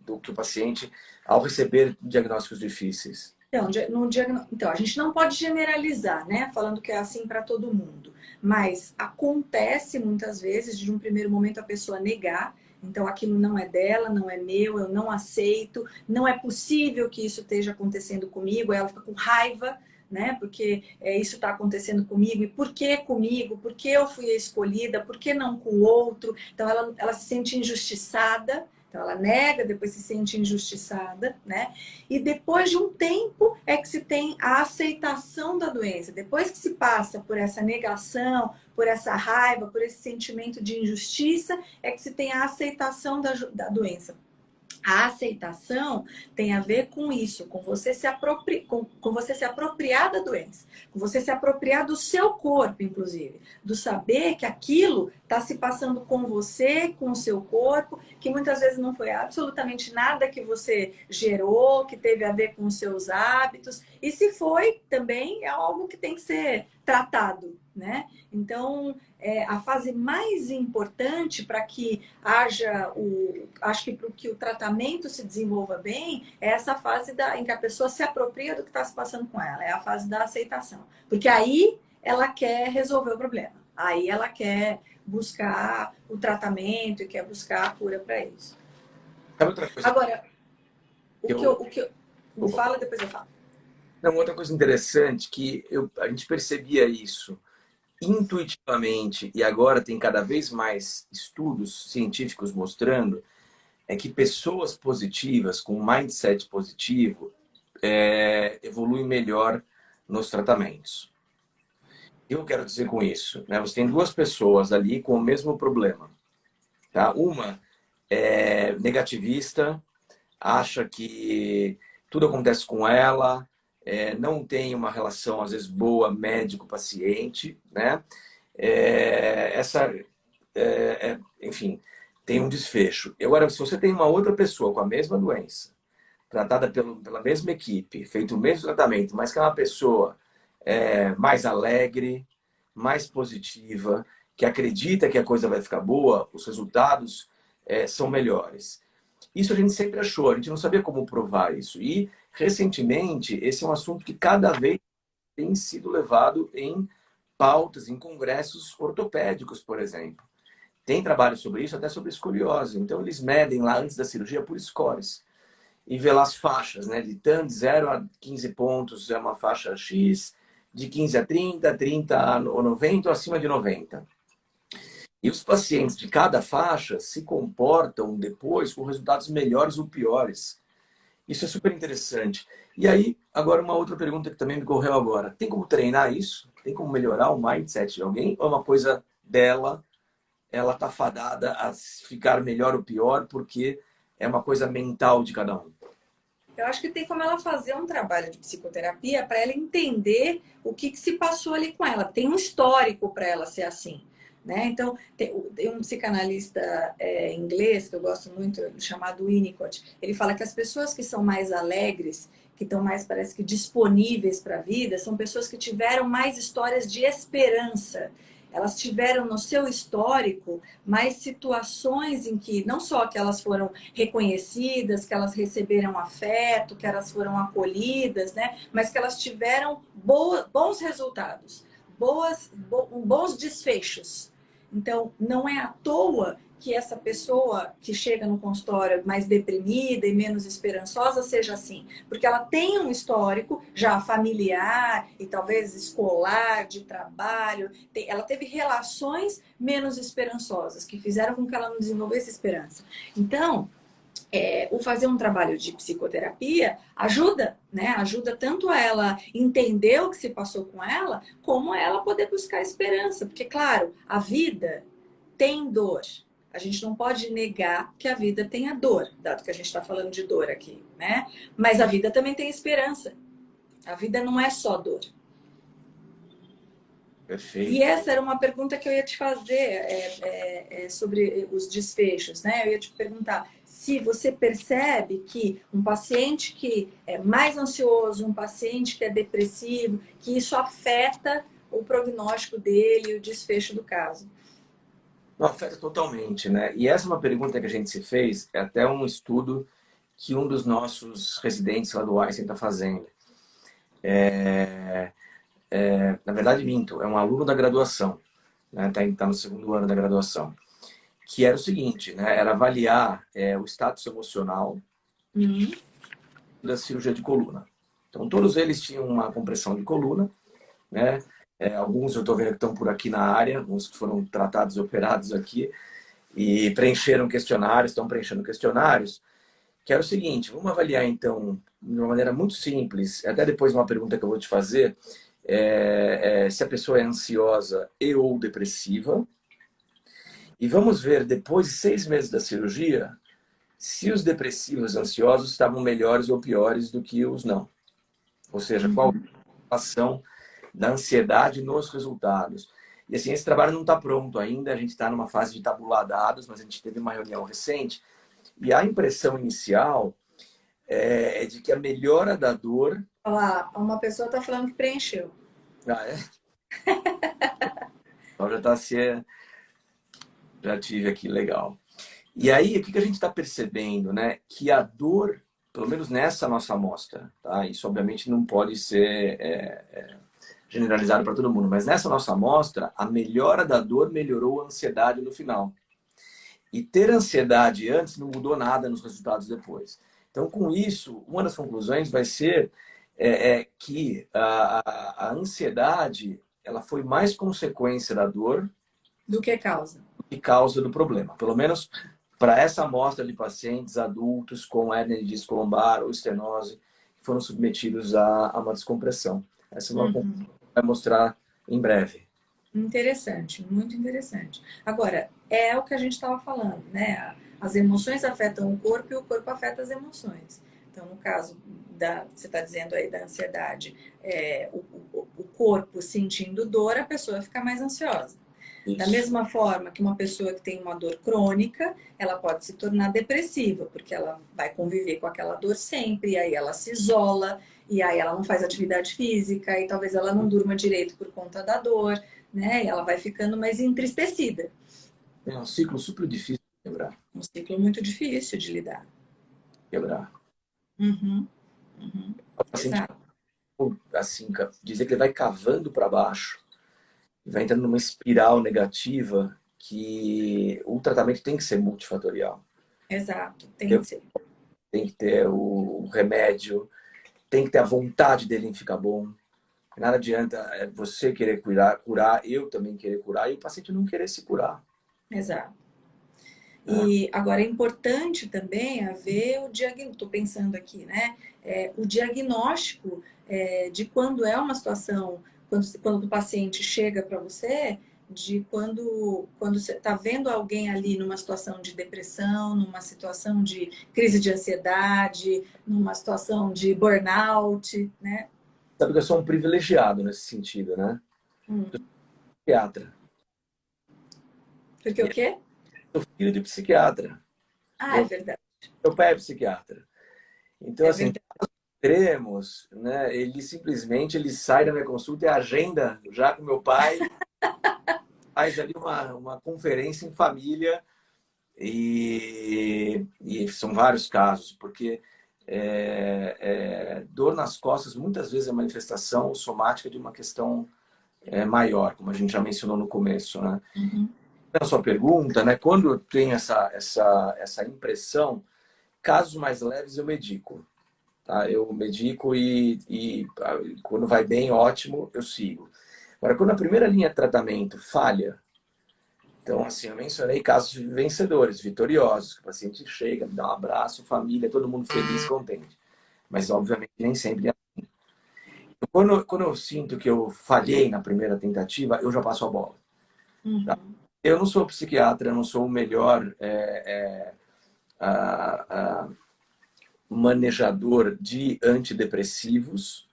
do que o paciente, ao receber diagnósticos difíceis? Então, então, a gente não pode generalizar, né? Falando que é assim para todo mundo. Mas acontece muitas vezes de um primeiro momento a pessoa negar. Então, aquilo não é dela, não é meu, eu não aceito, não é possível que isso esteja acontecendo comigo. Aí ela fica com raiva, né? Porque isso está acontecendo comigo, e por que comigo? Por que eu fui a escolhida? Por que não com o outro? Então, ela se sente injustiçada. Então, ela nega, depois se sente injustiçada, né? E depois de um tempo é que se tem a aceitação da doença. Depois que se passa por essa negação, por essa raiva, por esse sentimento de injustiça, é que se tem a aceitação da doença. A aceitação tem a ver com isso, com você com você se apropriar da doença, com você se apropriar do seu corpo, inclusive, do saber que aquilo está se passando com você, com o seu corpo, que muitas vezes não foi absolutamente nada que você gerou, que teve a ver com os seus hábitos, e se foi, também é algo que tem que ser tratado, né? Então, a fase mais importante para que haja acho que para que o tratamento se desenvolva bem, é essa fase em que a pessoa se apropria do que está se passando com ela, é a fase da aceitação. Porque aí ela quer resolver o problema, aí ela quer buscar o tratamento e quer buscar a cura para isso. Sabe outra coisa Agora, que eu... o que eu me fala, depois eu falo. Não, outra coisa interessante que a gente percebia isso intuitivamente, e agora tem cada vez mais estudos científicos mostrando, é que pessoas positivas, com mindset positivo, evoluem melhor nos tratamentos. O que eu quero dizer com isso? Né? Você tem duas pessoas ali com o mesmo problema. Tá? Uma é negativista, acha que tudo acontece com ela, não tem uma relação, às vezes, boa médico-paciente, né? Enfim, tem um desfecho. Agora, se você tem uma outra pessoa com a mesma doença, tratada pela mesma equipe, feito o mesmo tratamento, mas que é uma pessoa mais alegre, mais positiva, que acredita que a coisa vai ficar boa, os resultados são melhores. Isso a gente sempre achou, a gente não sabia como provar isso. E, recentemente, esse é um assunto que cada vez tem sido levado em pautas, em congressos ortopédicos, por exemplo. Tem trabalho sobre isso, até sobre escoliose. Então, eles medem lá antes da cirurgia por scores. E vê lá as faixas, né? De 0 a 15 pontos é uma faixa X, de 15 a 30, 30 a 90 ou acima de 90. E os pacientes de cada faixa se comportam depois com resultados melhores ou piores. Isso é super interessante. E aí, agora uma outra pergunta que também me correu agora. Tem como treinar isso? Tem como melhorar o mindset de alguém? Ou é uma coisa dela, ela está fadada a ficar melhor ou pior porque é uma coisa mental de cada um? Eu acho que tem como ela fazer um trabalho de psicoterapia para ela entender o que se passou ali com ela. Tem um histórico para ela ser assim. Né? Então, tem um psicanalista inglês que eu gosto muito, chamado Winnicott. Ele fala que as pessoas que são mais alegres, que estão mais, parece que, disponíveis para a vida, são pessoas que tiveram mais histórias de esperança. Elas tiveram no seu histórico mais situações em que, não só que elas foram reconhecidas, que elas receberam afeto, que elas foram acolhidas, né? Mas que elas tiveram bons resultados, bons desfechos. Então, não é à toa que essa pessoa que chega no consultório mais deprimida e menos esperançosa seja assim. Porque ela tem um histórico já familiar e talvez escolar, de trabalho. Ela teve relações menos esperançosas, que fizeram com que ela não desenvolvesse esperança. Então, o fazer um trabalho de psicoterapia ajuda, né? Ajuda tanto a ela entender o que se passou com ela, como a ela poder buscar esperança. Porque, claro, a vida tem dor. A gente não pode negar que a vida tenha dor, dado que a gente está falando de dor aqui, né? Mas a vida também tem esperança. A vida não é só dor. Perfeito. E essa era uma pergunta que eu ia te fazer sobre os desfechos, né? Eu ia te perguntar se você percebe que um paciente que é mais ansioso, um paciente que é depressivo, que isso afeta o prognóstico dele, o desfecho do caso. Não, afeta totalmente, né? E essa é uma pergunta que a gente se fez, é até um estudo que um dos nossos residentes lá do Einstein está fazendo. Na verdade, minto, é um aluno da graduação, né? Tá no segundo ano da graduação. Que era o seguinte, né? Era avaliar o status emocional da cirurgia de coluna. Então, todos eles tinham uma compressão de coluna, né? Alguns eu estou vendo que estão por aqui na área, uns que foram tratados e operados aqui, e preencheram questionários, estão preenchendo questionários, que era o seguinte, vamos avaliar então, de uma maneira muito simples, até depois uma pergunta que eu vou te fazer, se a pessoa é ansiosa e ou depressiva, e vamos ver, depois de 6 meses da cirurgia, se os depressivos ansiosos estavam melhores ou piores do que os não. Ou seja, qual a ação da ansiedade nos resultados. E assim, esse trabalho não está pronto ainda, a gente está numa fase de tabular dados, mas a gente teve uma reunião recente, e a impressão inicial é de que a melhora da dor... Olha lá, uma pessoa está falando que preencheu. Ah, é? Então já está se... Já tive aqui, legal. E aí, o que a gente está percebendo, né? Que a dor, pelo menos nessa nossa amostra, tá? Isso obviamente não pode ser generalizado para todo mundo, mas nessa nossa amostra, a melhora da dor melhorou a ansiedade no final. E ter ansiedade antes não mudou nada nos resultados depois. Então, com isso, uma das conclusões vai ser que a ansiedade ela foi mais consequência da dor do que causa. E causa do problema. Pelo menos para essa amostra de pacientes adultos com hérnia de disco lombar ou estenose que foram submetidos a uma descompressão. Essa é uma vai mostrar em breve. Interessante, muito interessante. Agora, é o que a gente estava falando, né? As emoções afetam o corpo e o corpo afeta as emoções. Então, no caso você está dizendo aí da ansiedade, o corpo sentindo dor, a pessoa fica mais ansiosa. Isso. Da mesma forma que uma pessoa que tem uma dor crônica, ela pode se tornar depressiva, porque ela vai conviver com aquela dor sempre, e aí ela se isola, e aí ela não faz atividade física, e talvez ela não durma direito por conta da dor, né? E ela vai ficando mais entristecida. É um ciclo super difícil de quebrar. Um ciclo muito difícil de lidar. Quebrar. Exato. Assim, dizer que ele vai cavando para baixo, vai entrando numa espiral negativa que o tratamento tem que ser multifatorial. Exato, tem que ser. Tem que ter o remédio, tem que ter a vontade dele em ficar bom. Nada adianta você querer curar, eu também querer curar, e o paciente não querer se curar. Exato. E agora é importante também haver o diagnóstico, estou pensando aqui, né? O diagnóstico de quando é uma situação, quando o paciente chega para você, de quando você está vendo alguém ali numa situação de depressão, numa situação de crise de ansiedade, numa situação de burnout, né? Sabe que eu sou um privilegiado nesse sentido, né? Eu sou psiquiatra. Porque o quê? Sou filho de psiquiatra. É verdade. Meu pai é psiquiatra. Então, assim, extremos, né? Ele simplesmente sai da minha consulta e agenda já com meu pai, faz ali uma conferência em família e são vários casos, porque dor nas costas muitas vezes é manifestação somática de uma questão maior, como a gente já mencionou no começo, né? A sua pergunta, né? Quando eu tenho essa impressão, casos mais leves eu medico. Tá? Eu medico e quando vai bem, ótimo, eu sigo. Agora, quando a primeira linha de tratamento falha, então, assim, eu mencionei casos vencedores, vitoriosos, que o paciente chega, me dá um abraço, família, todo mundo feliz, contente. Mas, obviamente, nem sempre é assim. Quando eu sinto que eu falhei na primeira tentativa, eu já passo a bola. Tá? eu não sou psiquiatra, eu não sou o melhor manejador de antidepressivos.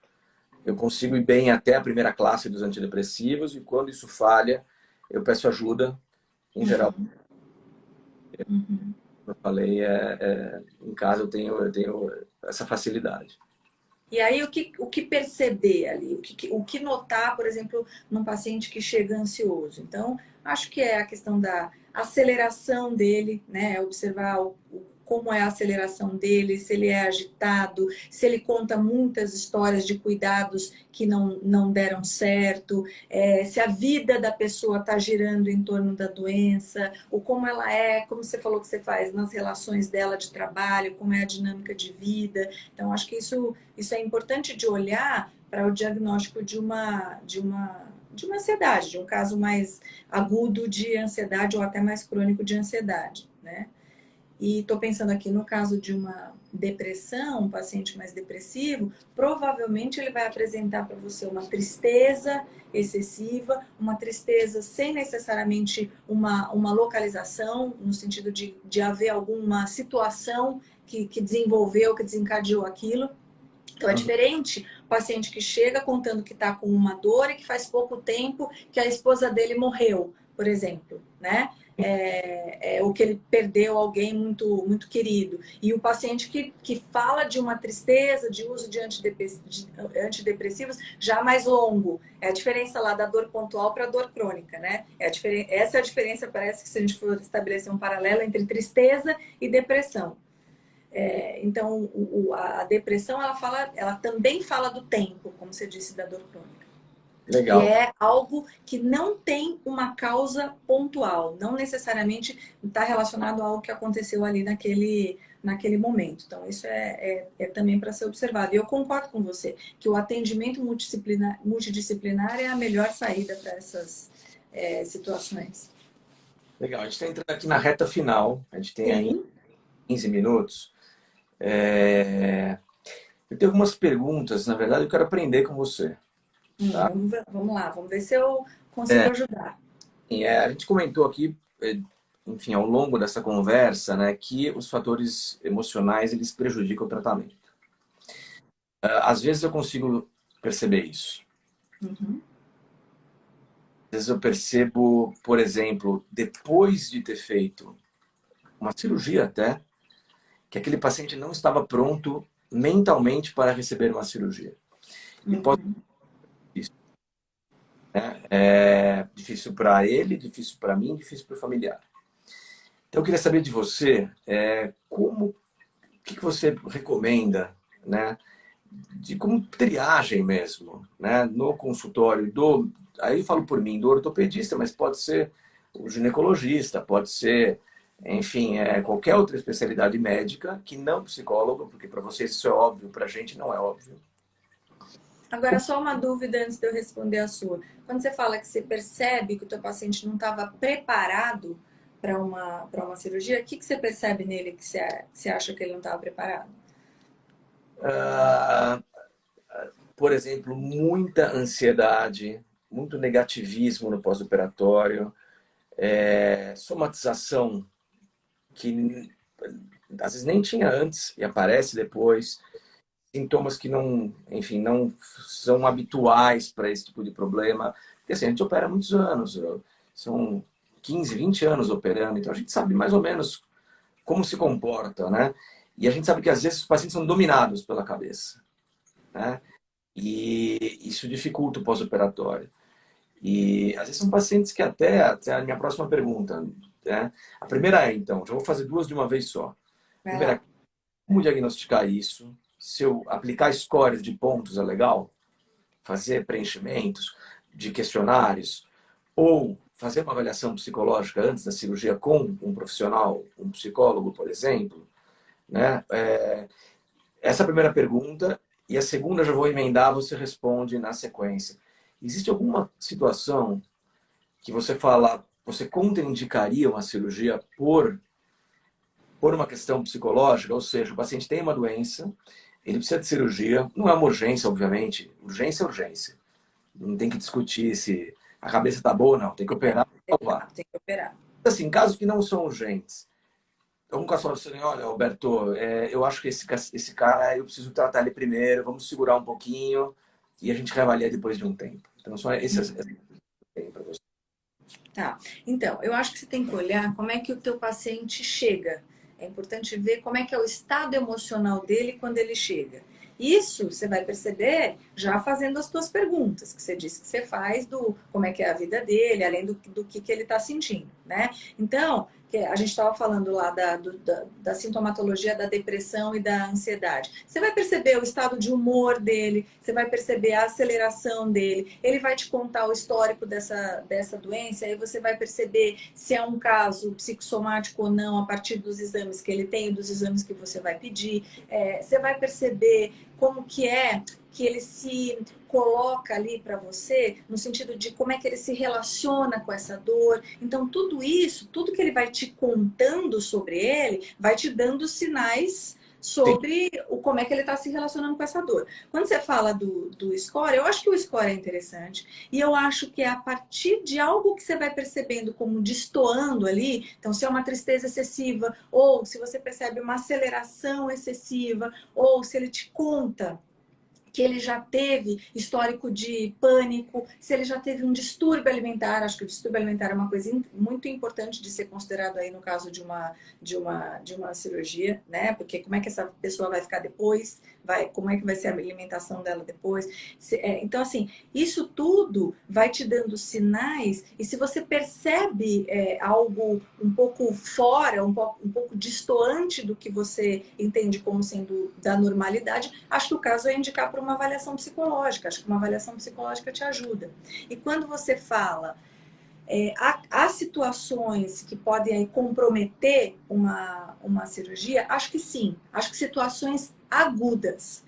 Eu consigo ir bem até a primeira classe dos antidepressivos e quando isso falha, eu peço ajuda. Em geral, Uhum. como eu falei, em casa eu tenho essa facilidade. E aí, o que perceber ali? O que notar, por exemplo, num paciente que chega ansioso? Então, acho que é a questão da aceleração dele, né? Observar como é a aceleração dele, se ele é agitado, se ele conta muitas histórias de cuidados que não deram certo, se a vida da pessoa está girando em torno da doença, ou como ela é, como você falou que você faz nas relações dela de trabalho, como é a dinâmica de vida. Então, acho que isso é importante de olhar para o diagnóstico de uma ansiedade, de um caso mais agudo de ansiedade ou até mais crônico de ansiedade, né? E estou pensando aqui no caso de uma depressão, um paciente mais depressivo, provavelmente ele vai apresentar para você uma tristeza excessiva, uma tristeza sem necessariamente uma localização, no sentido de haver alguma situação que desenvolveu, que desencadeou aquilo. Então é diferente o paciente que chega contando que está com uma dor e que faz pouco tempo que a esposa dele morreu, por exemplo, né? Ou que ele perdeu alguém muito querido. E o paciente que fala de uma tristeza, de uso de antidepressivos já mais longo. É a diferença lá da dor pontual para a dor crônica, né? Essa é a diferença, parece que se a gente for estabelecer um paralelo entre tristeza e depressão. Então, a depressão, ela também fala do tempo, como você disse, da dor crônica. E Legal. é algo que não tem uma causa pontual, não necessariamente está relacionado a algo que aconteceu ali naquele momento. Então, isso é também para ser observado. E eu concordo com você que o atendimento multidisciplinar é a melhor saída para essas situações. Legal. A gente está entrando aqui na reta final. A gente tem aí Sim. 15 minutos. Eu tenho algumas perguntas, na verdade, eu quero aprender com você. Tá? Vamos lá, vamos ver se eu consigo É, ajudar. a gente comentou aqui, enfim, ao longo dessa conversa, né, que os fatores emocionais eles prejudicam o tratamento. Às vezes eu consigo perceber isso. Uhum. Às vezes eu percebo, por exemplo, depois de ter feito uma cirurgia até, que aquele paciente não estava pronto mentalmente para receber uma cirurgia. E pode Uhum. ser isso, né? É difícil para ele, difícil para mim, difícil para o familiar. Então eu queria saber de você, o que você recomenda, né, de como triagem mesmo, né, no consultório aí eu falo por mim, do ortopedista, mas pode ser o ginecologista, pode ser, enfim, qualquer outra especialidade médica que não psicólogo, porque para vocês isso é óbvio, para a gente não é óbvio. Agora, só uma dúvida antes de eu responder a sua. Quando você fala que você percebe que o teu paciente não estava preparado para uma cirurgia, o que você percebe nele que você acha que ele não estava preparado? Ah, por exemplo, muita ansiedade, muito negativismo no pós-operatório, somatização que às vezes nem tinha antes e aparece depois, sintomas que não, enfim, não são habituais para esse tipo de problema. Porque assim, a gente opera há muitos anos, são 15, 20 anos operando, então a gente sabe mais ou menos como se comporta, né? E a gente sabe que às vezes os pacientes são dominados pela cabeça, né? E isso dificulta o pós-operatório. E às vezes são pacientes que até a minha próxima pergunta, né? A primeira é, então, já vou fazer duas de uma vez só. Vai Primeira, lá. como diagnosticar isso? Se eu aplicar scores de pontos é legal? Fazer preenchimentos de questionários? Ou fazer uma avaliação psicológica antes da cirurgia com um profissional, um psicólogo, por exemplo? Né? Essa é a primeira pergunta. E a segunda, já vou emendar, você responde na sequência. Existe alguma situação que você fala, você contraindicaria uma cirurgia por uma questão psicológica? Ou seja, o paciente tem uma doença, ele precisa de cirurgia, não é uma urgência, obviamente. Urgência é urgência. Não tem que discutir se a cabeça está boa ou não, tem que operar. salvar. Tem que operar. Assim, casos que não são urgentes. Então, com a sua assim, olha, Alberto, eu acho que esse cara, eu preciso tratar ele primeiro, vamos segurar um pouquinho e a gente reavalia depois de um tempo. Então, só esse tem para você. Tá. Então, eu acho que você tem que olhar como é que o teu paciente chega. É importante ver como é que é o estado emocional dele quando ele chega. Isso você vai perceber já fazendo as tuas perguntas, que você disse que você faz do como é que é a vida dele, além do que ele está sentindo, né? Então, que a gente estava falando lá da sintomatologia da depressão e da ansiedade. Você vai perceber o estado de humor dele, você vai perceber a aceleração dele, ele vai te contar o histórico dessa doença, aí você vai perceber se é um caso psicossomático ou não a partir dos exames que ele tem, dos exames que você vai pedir. Você vai perceber como que ele se coloca ali para você, no sentido de como é que ele se relaciona com essa dor. Então, tudo isso, tudo que ele vai te contando sobre ele, vai te dando sinais sobre como é que ele está se relacionando com essa dor. Quando você fala do score, eu acho que o score é interessante. E eu acho que é a partir de algo que você vai percebendo como destoando ali, então se é uma tristeza excessiva, ou se você percebe uma aceleração excessiva, ou se ele te conta que ele já teve histórico de pânico, se ele já teve um distúrbio alimentar. Acho que o distúrbio alimentar é uma coisa muito importante de ser considerado aí no caso de uma cirurgia, né? Porque como é que essa pessoa vai ficar depois? Como é que vai ser a alimentação dela depois? Então, assim, isso tudo vai te dando sinais, e se você percebe algo um pouco fora, um pouco destoante do que você entende como sendo da normalidade, acho que o caso é indicar para uma avaliação psicológica. Acho que uma avaliação psicológica te ajuda. E quando você fala, há situações que podem aí comprometer uma cirurgia, acho que sim. Acho que situações agudas.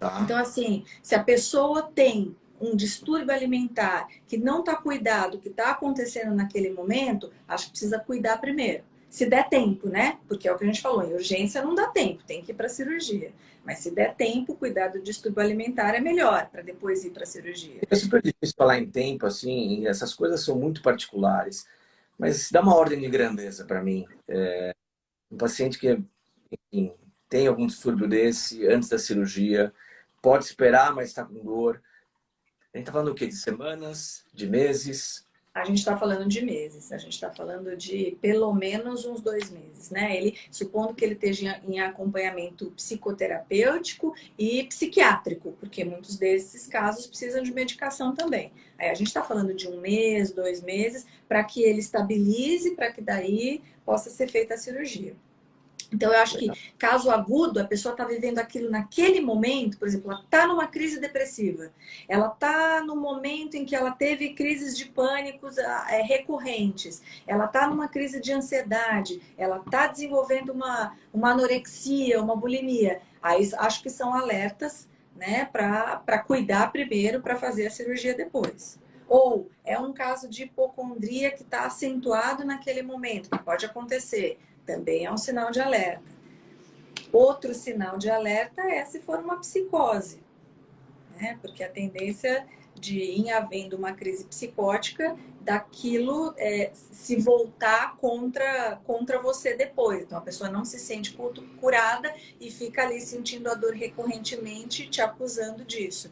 Tá? Então, assim, se a pessoa tem um distúrbio alimentar que não está cuidado, que está acontecendo naquele momento, acho que precisa cuidar primeiro. Se der tempo, né? Porque é o que a gente falou, em urgência não dá tempo, tem que ir para a cirurgia. Mas se der tempo, cuidar do distúrbio alimentar é melhor, para depois ir para a cirurgia. É super difícil falar em tempo, assim, e essas coisas são muito particulares, mas dá uma ordem de grandeza para mim. Um paciente que, enfim, tem algum distúrbio desse antes da cirurgia, pode esperar, mas está com dor. A gente está falando o quê? De semanas, de meses? A gente está falando de meses, a gente está falando de pelo menos uns 2 meses, né? Ele, supondo que ele esteja em acompanhamento psicoterapêutico e psiquiátrico, porque muitos desses casos precisam de medicação também. Aí a gente está falando de 1 mês, 2 meses, para que ele estabilize, para que daí possa ser feita a cirurgia. Então, eu acho que, caso agudo, a pessoa está vivendo aquilo naquele momento, por exemplo, ela está numa crise depressiva, ela está no momento em que ela teve crises de pânico recorrentes, ela está numa crise de ansiedade, ela está desenvolvendo uma anorexia, uma bulimia. Aí, acho que são alertas, né, para cuidar primeiro, para fazer a cirurgia depois. Ou é um caso de hipocondria que está acentuado naquele momento, que pode acontecer. Também é um sinal de alerta. Outro sinal de alerta é se for uma psicose, né? Porque a tendência de, em havendo uma crise psicótica, daquilo se voltar contra você depois. Então, a pessoa não se sente curada e fica ali sentindo a dor recorrentemente, te acusando disso.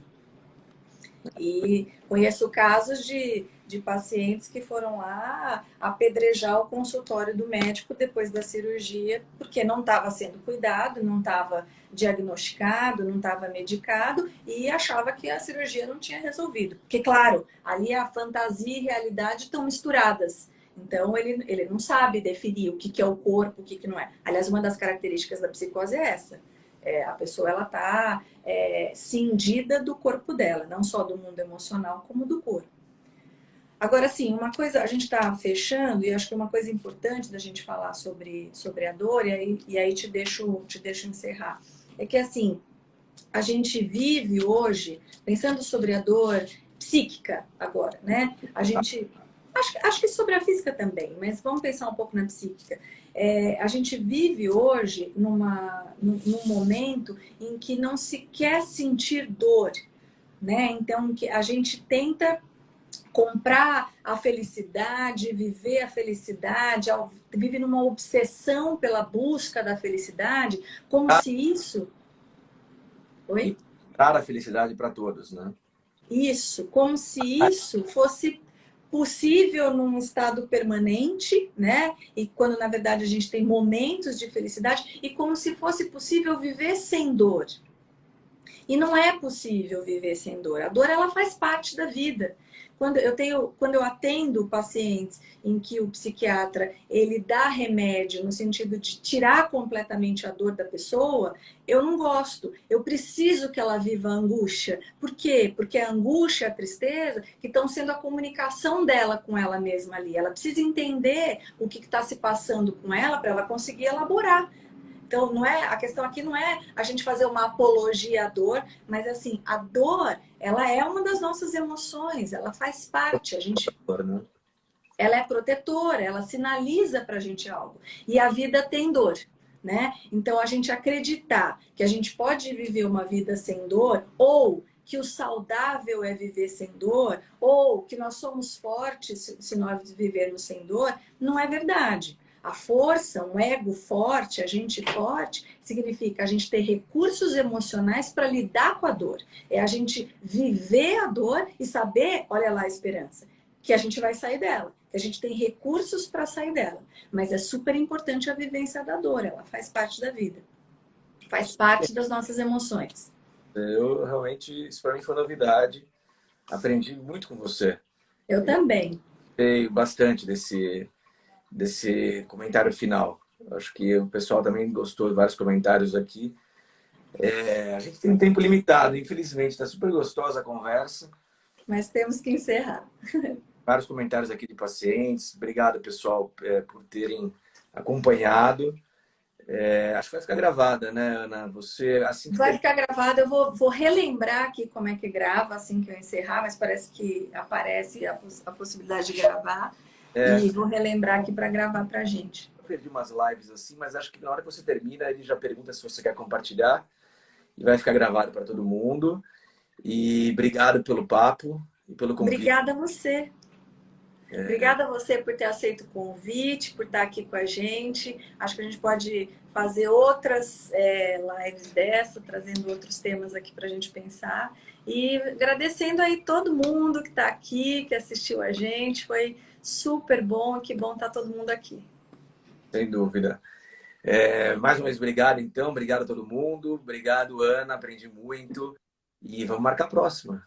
E conheço casos de pacientes que foram lá apedrejar o consultório do médico depois da cirurgia, porque não estava sendo cuidado, não estava diagnosticado, não estava medicado e achava que a cirurgia não tinha resolvido. Porque, claro, ali a fantasia e realidade estão misturadas. Então, ele não sabe definir o que é o corpo, o que não é. Aliás, uma das características da psicose é essa. A pessoa ela está cindida do corpo dela, não só do mundo emocional, como do corpo. Agora, sim, uma coisa, a gente está fechando, e acho que uma coisa importante da gente falar sobre a dor, e aí te deixo encerrar, é que, assim, a gente vive hoje, pensando sobre a dor psíquica agora, né? A gente... Acho que sobre a física também, mas vamos pensar um pouco na psíquica. A gente vive hoje num momento em que não se quer sentir dor, né? Então, que a gente tenta comprar a felicidade, viver a felicidade, vive numa obsessão pela busca da felicidade, como se isso... Oi? E dar a felicidade para todos, né? Isso, como se isso fosse possível num estado permanente, né? E quando na verdade a gente tem momentos de felicidade, e como se fosse possível viver sem dor. E não é possível viver sem dor. A dor, ela faz parte da vida. Quando eu atendo pacientes em que o psiquiatra ele dá remédio no sentido de tirar completamente a dor da pessoa, eu não gosto. Eu preciso que ela viva a angústia. Por quê? Porque a angústia, a tristeza, que estão sendo a comunicação dela com ela mesma ali. Ela precisa entender o que está se passando com ela para ela conseguir elaborar. Então, não é, a questão aqui não é a gente fazer uma apologia à dor, mas assim, a dor, ela é uma das nossas emoções, ela faz parte, ela é protetora, ela sinaliza pra gente algo. E a vida tem dor, né? Então, a gente acreditar que a gente pode viver uma vida sem dor, ou que o saudável é viver sem dor, ou que nós somos fortes se nós vivermos sem dor, não é verdade. A força, um ego forte, a gente forte, significa a gente ter recursos emocionais para lidar com a dor. É a gente viver a dor e saber, olha lá a esperança, que a gente vai sair dela, que a gente tem recursos para sair dela. Mas é super importante a vivência da dor, ela faz parte da vida, faz parte das nossas emoções. Eu realmente, isso para mim foi novidade. Aprendi muito com você. Eu também. Gostei bastante desse comentário final. Acho que o pessoal também gostou de vários comentários aqui. A gente tem um tempo limitado, infelizmente. Está super gostosa a conversa. Mas temos que encerrar. Vários comentários aqui de pacientes. Obrigado, pessoal, por terem acompanhado. Acho que vai ficar gravada, né, Ana? Você, assim que vai ficar gravada. Eu vou relembrar aqui como é que grava assim que eu encerrar, mas parece que aparece a possibilidade de gravar. E vou relembrar aqui para gravar para a gente. Eu perdi umas lives assim, mas acho que na hora que você termina, ele já pergunta se você quer compartilhar. E vai ficar gravado para todo mundo. E obrigado pelo papo e pelo convite. Obrigada a você. Obrigada a você por ter aceito o convite, por estar aqui com a gente. Acho que a gente pode fazer outras lives dessa, trazendo outros temas aqui para a gente pensar. E agradecendo aí todo mundo que está aqui, que assistiu a gente. Foi super bom, que bom estar todo mundo aqui. Sem dúvida. Mais uma vez, obrigado, então. Obrigado a todo mundo. Obrigado, Ana. Aprendi muito. E vamos marcar a próxima.